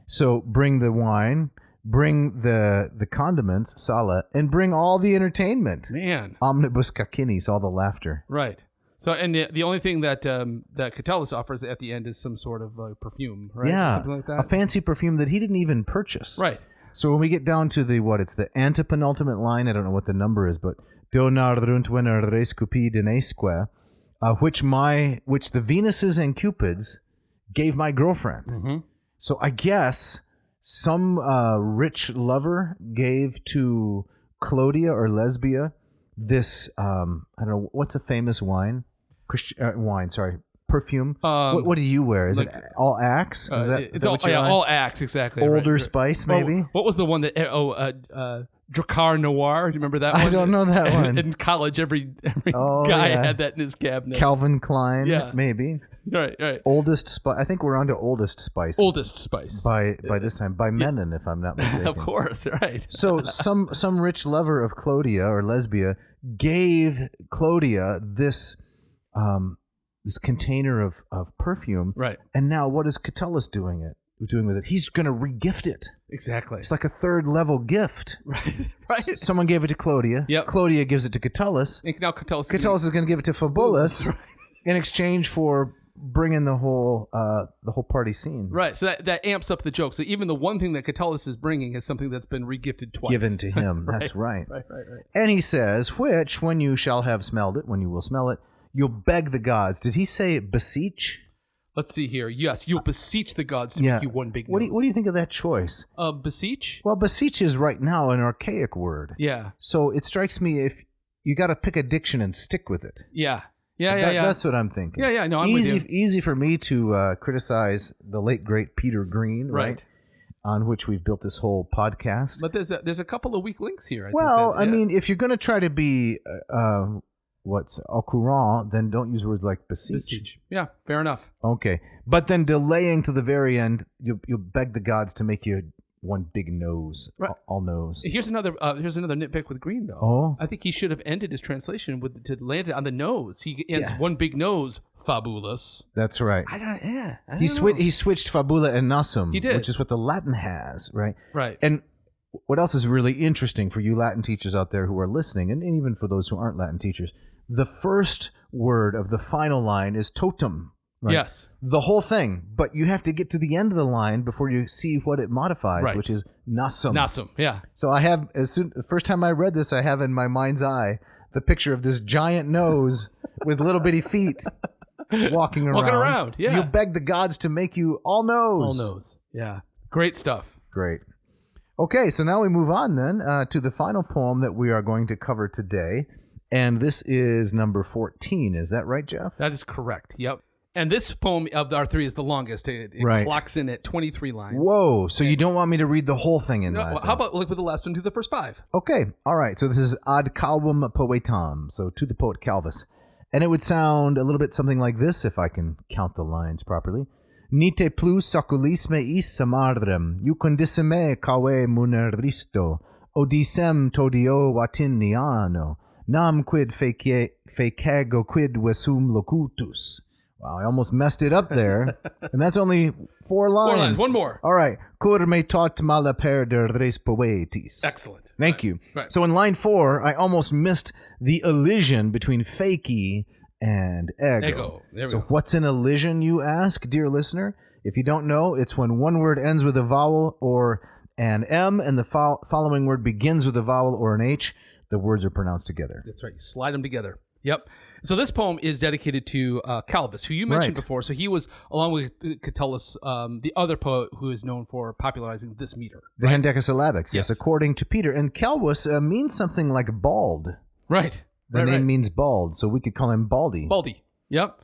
So bring the wine, bring the condiments, sala, and bring all the entertainment. Man. Omnibus cacinis, all the laughter. Right. So, and the only thing that Catullus offers at the end is some sort of perfume, right? Yeah, something like that. a fancy perfume that he didn't even purchase. Right. So when we get down to it's the antepenultimate line, I don't know what the number is, but Donardunt Veneres Cupidinesque, which the Venuses and Cupids gave my girlfriend. Mm-hmm. So I guess some rich lover gave to Clodia or Lesbia this, I don't know, what's a famous wine? Perfume. What do you wear? Is it all Axe? Is that what you're on? all Axe, exactly. Older right. Spice, maybe? What was the one that, Dracar Noir? Do you remember that one? I don't know that one. In college, every guy had that in his cabinet. Calvin Klein, maybe. Right. Oldest Spice. I think we're on to Oldest Spice. Oldest Spice. By this time. By Menon, if I'm not mistaken. Of course, right. So some rich lover of Clodia or Lesbia gave Clodia this container of perfume. Right. And now what is Catullus doing with it? He's going to regift it. Exactly. It's like a third level gift. Right. Someone gave it to Clodia. Yep. Clodia gives it to Catullus. And now Catullus is going to give it to Fabulous in exchange for bringing the whole party scene. Right. So that amps up the joke. So even the one thing that Catullus is bringing is something that's been regifted twice. Given to him. That's right. Right. And he says, which, when you shall have smelled it, when you will smell it, you'll beg the gods. Did he say beseech? Let's see here. Yes, you'll beseech the gods to make you one big nose. What do you think of that choice? Beseech? Well, beseech is right now an archaic word. Yeah. So it strikes me if you got to pick a diction and stick with it. Yeah. Yeah. That's what I'm thinking. Yeah. No, I'm with you. Easy for me to criticize the late great Peter Green, right? On which we've built this whole podcast. But there's a couple of weak links here. I mean, if you're going to try to be what's au courant, then don't use words like beseech. Yeah, fair enough. Okay, but then delaying to the very end, you beg the gods to make you one big nose, right. all nose. Here's another nitpick with Green, though. Oh, I think he should have ended his translation to land it on the nose. He ends one big nose, fabulous. That's right. I don't know. He switched fabula and nasum, he did. Which is what the Latin has, right? Right. And what else is really interesting for you Latin teachers out there who are listening, and even for those who aren't Latin teachers, the first word of the final line is totum. Right? Yes. The whole thing, but you have to get to the end of the line before you see what it modifies, which is nasum. Nasum, yeah. So I have, the first time I read this, I have in my mind's eye the picture of this giant nose with little bitty feet walking around. Yeah. You beg the gods to make you all nose. All nose, yeah. Great stuff. Great. Okay, so now we move on then to the final poem that we are going to cover today. And this is number 14. Is that right, Jeff? That is correct. Yep. And this poem of our three is the longest. It clocks in at 23 lines. Whoa. So you don't want me to read the whole thing in Latin? How about look with the last one, do the first 5? Okay. All right. So this is ad calvum poetam. So to the poet Calvus. And it would sound a little bit something like this, if I can count the lines properly. Nite plus saculis me is amardrem, iucundissime cave muneristo, odissem todio vatiniano, nam quid fecego quid vesum locutus. Wow, I almost messed it up there. And that's only 4 lines. 4 lines. One more. All right. Cur me tot mala perder res poetis. Excellent. Thank you. Right. So in line 4, I almost missed the elision between facie and ego. There we So go. what's an elision, you ask, dear listener? If you don't know, it's when one word ends with a vowel or an M and the following word begins with a vowel or an H. The words are pronounced together. That's right. You slide them together. Yep. So this poem is dedicated to Catullus, who you mentioned before. So he was, along with Catullus, the other poet who is known for popularizing this meter. The hendecasyllabics, yes, according to Peter. And Catullus means something like bald. Right. The name means bald, so we could call him Baldy. Baldy. Yep.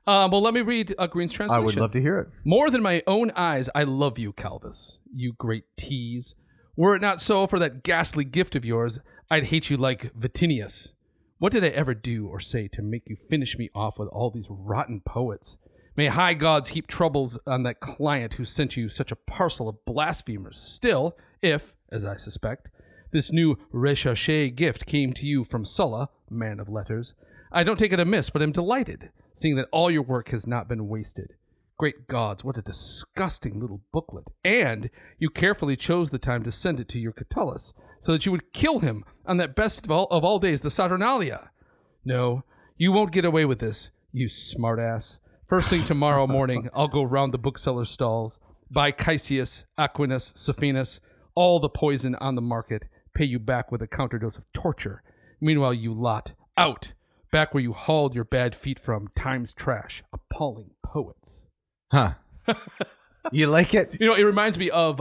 Well, let me read Green's translation. I would love to hear it. More than my own eyes, I love you, Catullus, you great tease. Were it not so for that ghastly gift of yours, I'd hate you like Vatinius. What did I ever do or say to make you finish me off with all these rotten poets? May high gods heap troubles on that client who sent you such a parcel of blasphemers. Still, if, as I suspect, this new recherché gift came to you from Sulla, man of letters, I don't take it amiss, but am delighted, seeing that all your work has not been wasted. Great gods, what a disgusting little booklet. And you carefully chose the time to send it to your Catullus, so that you would kill him on that best of all days, the Saturnalia. No, you won't get away with this, you smartass. First thing tomorrow morning, I'll go round the bookseller's stalls, buy Caesius, Aquinas, Sophinus, all the poison on the market, pay you back with a counter-dose of torture. Meanwhile, you lot, out, back where you hauled your bad feet from, time's trash, appalling poets. Huh. You like it? You know, it reminds me of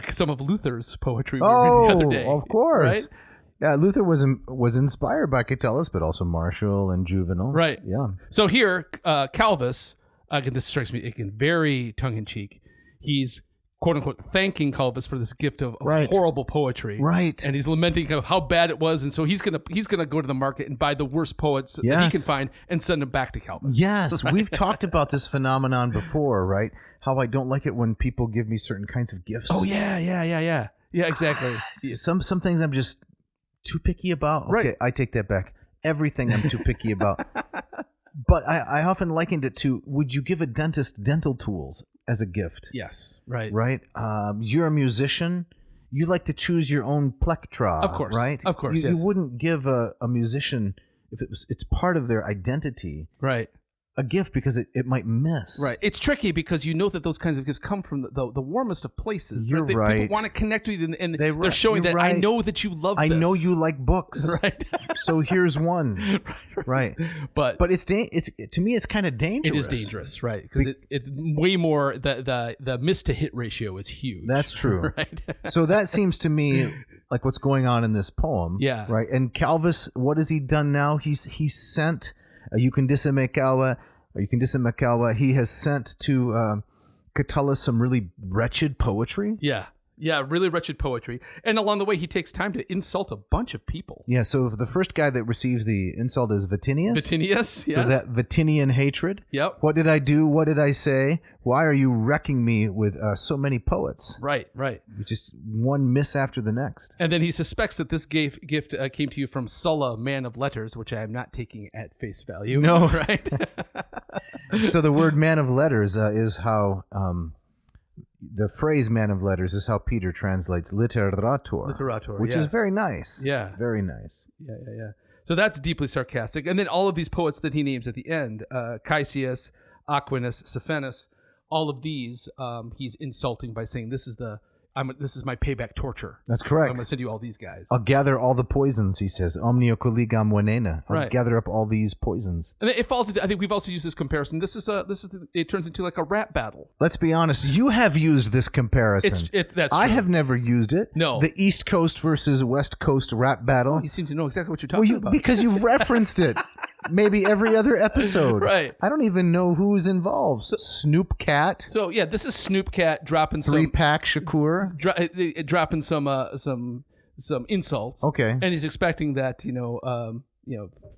some of Luther's poetry we read the other day. Of course. Right? Yeah, Luther was inspired by Catullus, but also Martial and Juvenal. Right. Yeah. So here, Calvus, again, this strikes me again very tongue-in-cheek. He's quote unquote thanking Calvus for this gift of horrible poetry. Right. And he's lamenting kind of how bad it was, and so he's gonna go to the market and buy the worst poets that he can find and send them back to Calvus. Yes, we've talked about this phenomenon before, right? How I don't like it when people give me certain kinds of gifts. Oh yeah, exactly. Some things I'm just too picky about. Okay, Right. I take that back. Everything I'm too picky about. But I often likened it to, would you give a dentist dental tools as a gift? Yes, right. Right? You're a musician. You like to choose your own plectra. Of course. Right? Of course, You yes. wouldn't give a musician, if it's part of their identity, Right. a gift because it might miss. Right. It's tricky because you know that those kinds of gifts come from the warmest of places. You're right. People want to connect with you, and they're You're showing that right. I know that you love this. I know you like books. Right. So here's one. Right. But it's to me it's kind of dangerous. It is dangerous, right? Because it way more the miss to hit ratio is huge. That's true. Right. So that seems to me like what's going on in this poem. Yeah. Right. And Calvus, what has he done now? He's sent Eucundissa Macalwa. He has sent to Catullus some really wretched poetry. Yeah, really wretched poetry. And along the way, he takes time to insult a bunch of people. Yeah, so the first guy that receives the insult is Vatinius. Vatinius, yes. So that Vatinian hatred. Yep. What did I do? What did I say? Why are you wrecking me with so many poets? Right. Just one miss after the next. And then he suspects that this gift came to you from Sulla, man of letters, which I am not taking at face value. No. Right? So the word man of letters is how... the phrase "man of letters" is how Peter translates literator, which is very nice. Yeah, very nice. Yeah. So that's deeply sarcastic. And then all of these poets that he names at the end, Caesius, Aquinas, Cephanus, all of these, he's insulting by saying, "This is my payback torture." That's correct. I'm going to send you all these guys. I'll gather all the poisons, he says. Omnia colligam venena. I'll gather up all these poisons. And it falls into, I think we've also used this comparison. It turns into like a rap battle. Let's be honest. You have used this comparison. That's I true. have never used it. No. The East Coast versus West Coast rap battle. You seem to know exactly what you're talking about. Because you've referenced it. Maybe every other episode. Right. I don't even know who's involved. Snoop Cat. So yeah, this is Snoop Cat dropping some 3-pack Shakur. Dropping some insults. Okay. And he's expecting that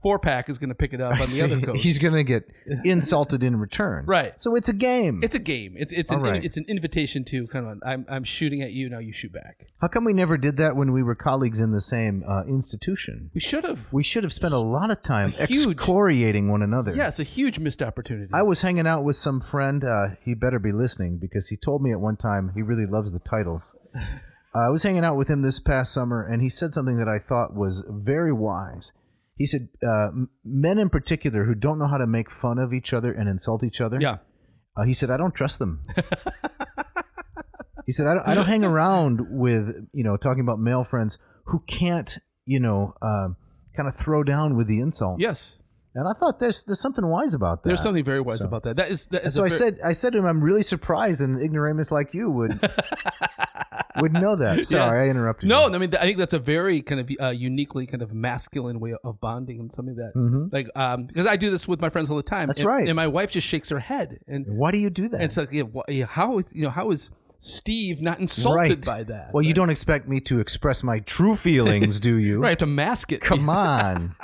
4-pack is going to pick it up on the other coast. He's going to get insulted in return. Right. So it's a game. It's a game. It's an invitation to kind of I'm shooting at you, now you shoot back. How come we never did that when we were colleagues in the same institution? We should have. We should have spent a lot of time excoriating one another. Yeah, it's a huge missed opportunity. I was hanging out with some friend. He better be listening because he told me at one time he really loves the titles. I was hanging out with him this past summer, and he said something that I thought was very wise. He said, men in particular who don't know how to make fun of each other and insult each other. Yeah. He said, I don't trust them. He said, I don't hang around with, talking about male friends who can't, kind of throw down with the insults. Yes. And I thought there's something wise about that. There's something very wise about that. That is so I said to him, I'm really surprised an ignoramus like you would know that. Sorry, I interrupted you. No, I mean, I think that's a very kind of uniquely kind of masculine way of bonding, and something that because I do this with my friends all the time. That's right. And my wife just shakes her head. And why do you do that? And it's like, how is Steve not insulted by that? Well, you don't expect me to express my true feelings, do you? Right, to mask it. Come on.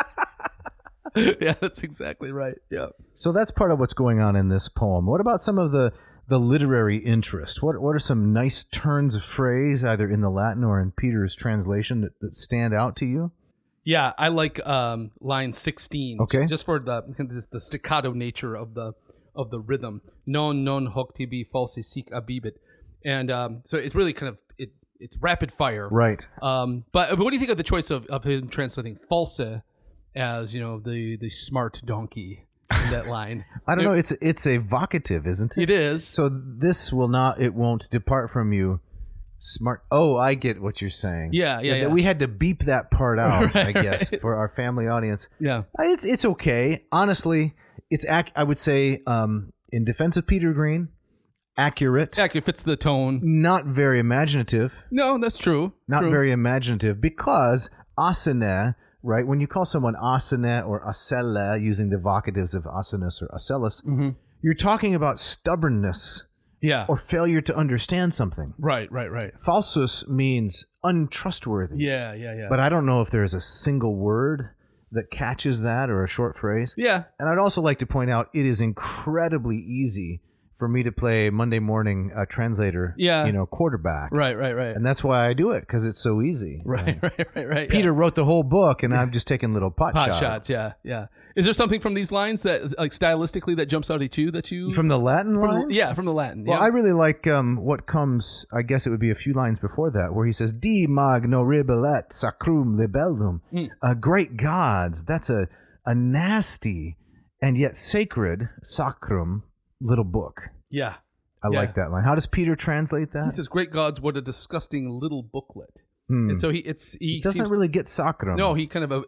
Yeah, that's exactly right. Yeah. So that's part of what's going on in this poem. What about some of the literary interest? What are some nice turns of phrase, either in the Latin or in Peter's translation, that stand out to you? Yeah, I like line 16. Okay. Just for the staccato nature of the rhythm. Non hoc tibi falsi sic abibit. And so it's really kind of it's rapid fire. But what do you think of the choice of him translating false as the smart donkey in that line? I don't know. It's a vocative, isn't it? It is. So this won't depart from you. Smart. Oh, I get what you're saying. Yeah. We had to beep that part out, I guess, for our family audience. Yeah. It's okay. Honestly, I would say, in defense of Peter Green, accurate. Accurate, fits the tone. Not very imaginative. No, that's true. Not very imaginative, because asene, right? When you call someone asene or asella, using the vocatives of asenus or asellus, you're talking about stubbornness. Yeah. Or failure to understand something. Right. Falsus means untrustworthy. Yeah. But I don't know if there's a single word that catches that, or a short phrase. Yeah. And I'd also like to point out, it is incredibly easy for me to play Monday morning translator, quarterback. Right. And that's why I do it, because it's so easy. Right. Peter wrote the whole book, and I'm just taking little pot shots. Yeah. Is there something from these lines that, like, stylistically, that jumps out at you from the Latin lines? Yeah, from the Latin. Well, I really like what comes. I guess it would be a few lines before that, where he says, "Di magno ribellet sacrum libellum." Great gods. That's a nasty and yet sacred, sacrum, little book. Yeah. I like that line. How does Peter translate that? He says, "Great gods, what a disgusting little booklet." And so he doesn't really get sacrum. No, he kind of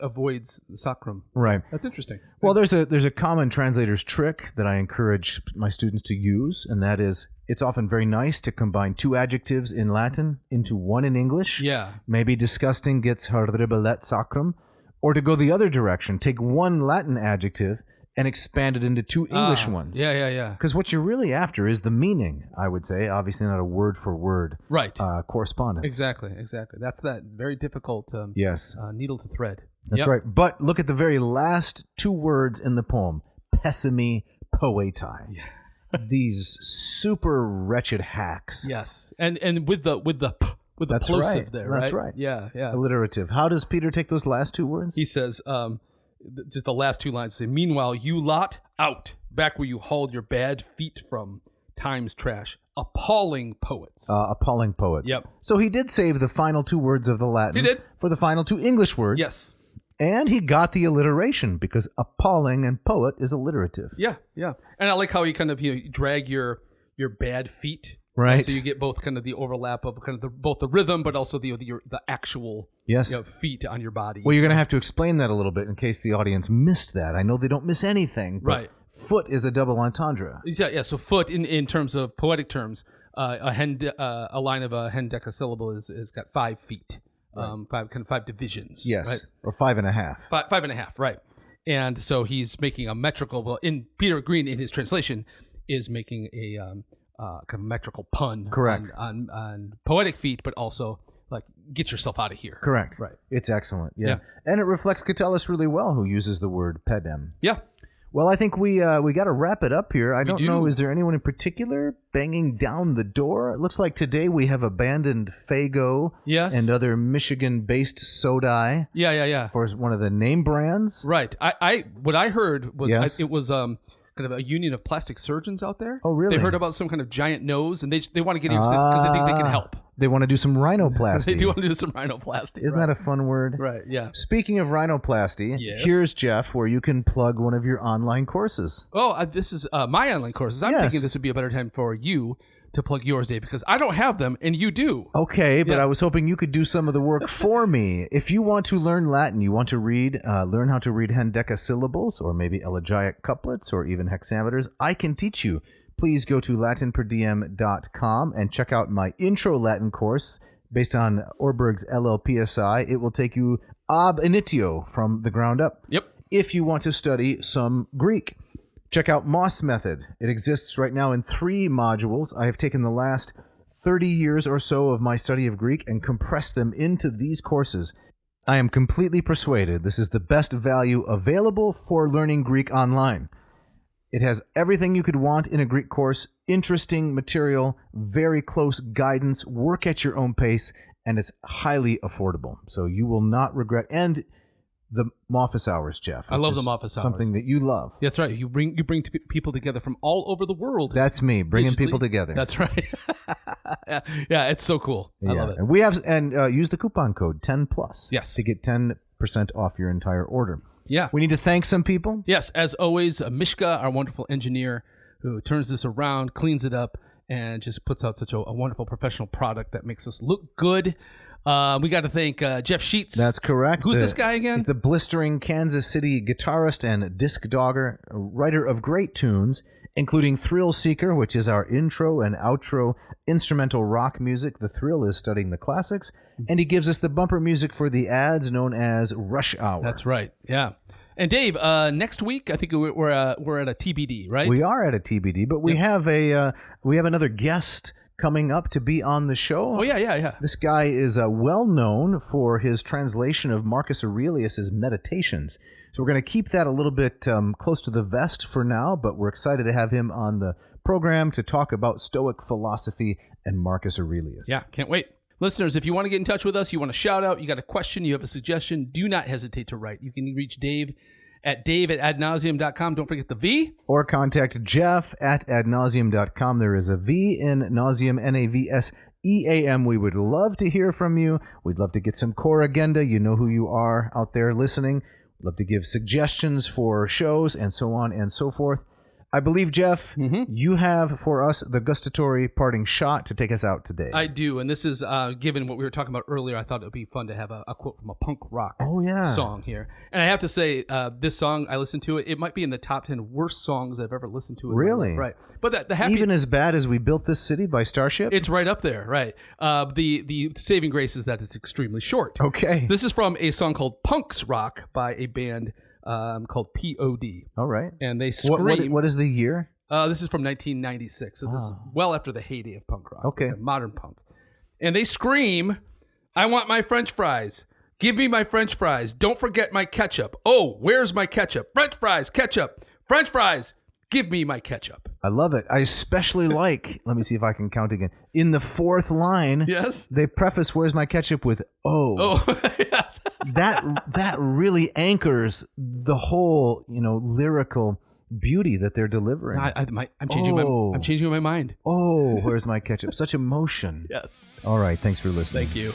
avoids the sacrum. Right. That's interesting. Well, there's a common translator's trick that I encourage my students to use, and that is it's often very nice to combine two adjectives in Latin into one in English. Yeah. Maybe disgusting gets horribilet sacrum, or to go the other direction, take one Latin adjective and expand it into two English ones. Yeah. Because what you're really after is the meaning, I would say. Obviously not a word-for-word correspondence. Exactly. That's that very difficult yes. Needle to thread. That's right. But look at the very last two words in the poem, pessimi poetae. Yeah. These super wretched hacks. Yes. And with the That's plosive right. there, right? That's right. Yeah. Alliterative. How does Peter take those last two words? He says, just the last two lines say, "Meanwhile, you lot out, back where you hauled your bad feet from, time's trash, appalling poets." Appalling poets. Yep. So he did save the final two words of the Latin He did. for the final two English words. Yes. And he got the alliteration because appalling and poet is alliterative. Yeah. And I like how he kind of you drag your bad feet. Right. So you get both kind of the overlap of kind of both the rhythm, but also the actual feet on your body. Well, you're going to have to explain that a little bit in case the audience missed that. I know they don't miss anything, but right. Foot is a double entendre. Yeah. So foot in terms of poetic terms, a line of a hendecasyllable is got 5 feet, right. five divisions. Yes, right? or 5.5. Five and a half, right? And so he's making a metrical. Well, in Peter Green in his translation is making a kind of metrical pun. Correct. on poetic feet, but also like get yourself out of here. Correct. Right. It's excellent. Yeah. And it reflects Catullus really well, who uses the word pedem. Yeah. Well, I think we got to wrap it up here. I don't know. do. Is there anyone in particular banging down the door? It looks like today we have abandoned Faygo Yes. and other Michigan-based soda Yeah. for one of the name brands. Right. What I heard was Yes. it was kind of a union of plastic surgeons out there. Oh, really? They heard about some kind of giant nose, and they want to get interested because they think they can help. They want to do some rhinoplasty. They do want to do some rhinoplasty. Isn't that a fun word? Right, yeah. Speaking of rhinoplasty, Yes. here's Jeff where you can plug one of your online courses. Oh, this is my online courses. I'm thinking this would be a better time for you to plug yours, Dave, because I don't have them and you do. Okay, but Yeah. I was hoping you could do some of the work for me. If you want to learn Latin, you want to learn how to read hendecasyllables or maybe elegiac couplets or even hexameters, I can teach you. Please go to latinperdiem.com and check out my intro Latin course based on Orberg's LLPSI. It will take you ab initio from the ground up. Yep. If you want to study some Greek, check out Moss Method. It exists right now in 3 modules. I have taken the last 30 years or so of my study of Greek and compressed them into these courses. I am completely persuaded this is the best value available for learning Greek online. It has everything you could want in a Greek course, interesting material, very close guidance, work at your own pace, and it's highly affordable. So you will not regret. And the office hours, Jeff. I love which the is office hours. Something that you love. That's right. You bring people together from all over the world. That's me, bringing digitally. people together. That's right. yeah, it's so cool. I love it. And we have use the coupon code 10+. Yes. To get 10% off your entire order. Yeah. We need to thank some people. Yes, as always, Mishka, our wonderful engineer, who turns this around, cleans it up, and just puts out such a wonderful professional product that makes us look good. We got to thank Jeff Sheets. That's correct. Who's this guy again? He's the blistering Kansas City guitarist and disc dogger, writer of great tunes, including Thrill Seeker, which is our intro and outro instrumental rock music. The thrill is studying the classics. And he gives us the bumper music for the ads known as Rush Hour. That's right. Yeah. And Dave, next week I think we're at a TBD, right? We are at a TBD, but we have another guest coming up to be on the show. Oh yeah. This guy is well known for his translation of Marcus Aurelius's Meditations. So we're going to keep that a little bit close to the vest for now, but we're excited to have him on the program to talk about Stoic philosophy and Marcus Aurelius. Yeah, can't wait. Listeners, if you want to get in touch with us, you want to shout out, you got a question, you have a suggestion, do not hesitate to write. You can reach Dave at adnauseam.com. Don't forget the V. Or contact Jeff at adnauseam.com. There is a V in Nauseam, Navseam. We would love to hear from you. We'd love to get some core agenda. You know who you are out there listening. love to give suggestions for shows and so on and so forth. I believe, Jeff, you have for us the gustatory parting shot to take us out today. I do, and this is given what we were talking about earlier. I thought it would be fun to have a quote from a punk rock song here. And I have to say, this song, I listened to it. It might be in the top 10 worst songs I've ever listened to. Really? Right. But the happy, even as bad as We Built This City by Starship? It's right up there, right? The saving grace is that it's extremely short. Okay. This is from a song called Punks Rock by a band called POD. All right. And they scream. What is the year? This is from 1996. So this is well after the heyday of punk rock. Okay. Modern punk. And they scream, I want my French fries. Give me my French fries. Don't forget my ketchup. Oh, where's my ketchup? French fries, ketchup. French fries. Give me my ketchup. I love it. I especially like, let me see if I can count again. In the fourth line, yes, they preface "Where's my ketchup?" with "Oh." Oh, yes. that really anchors the whole, lyrical beauty that they're delivering. I'm changing my mind. Oh, where's my ketchup? Such emotion. Yes. All right. Thanks for listening. Thank you.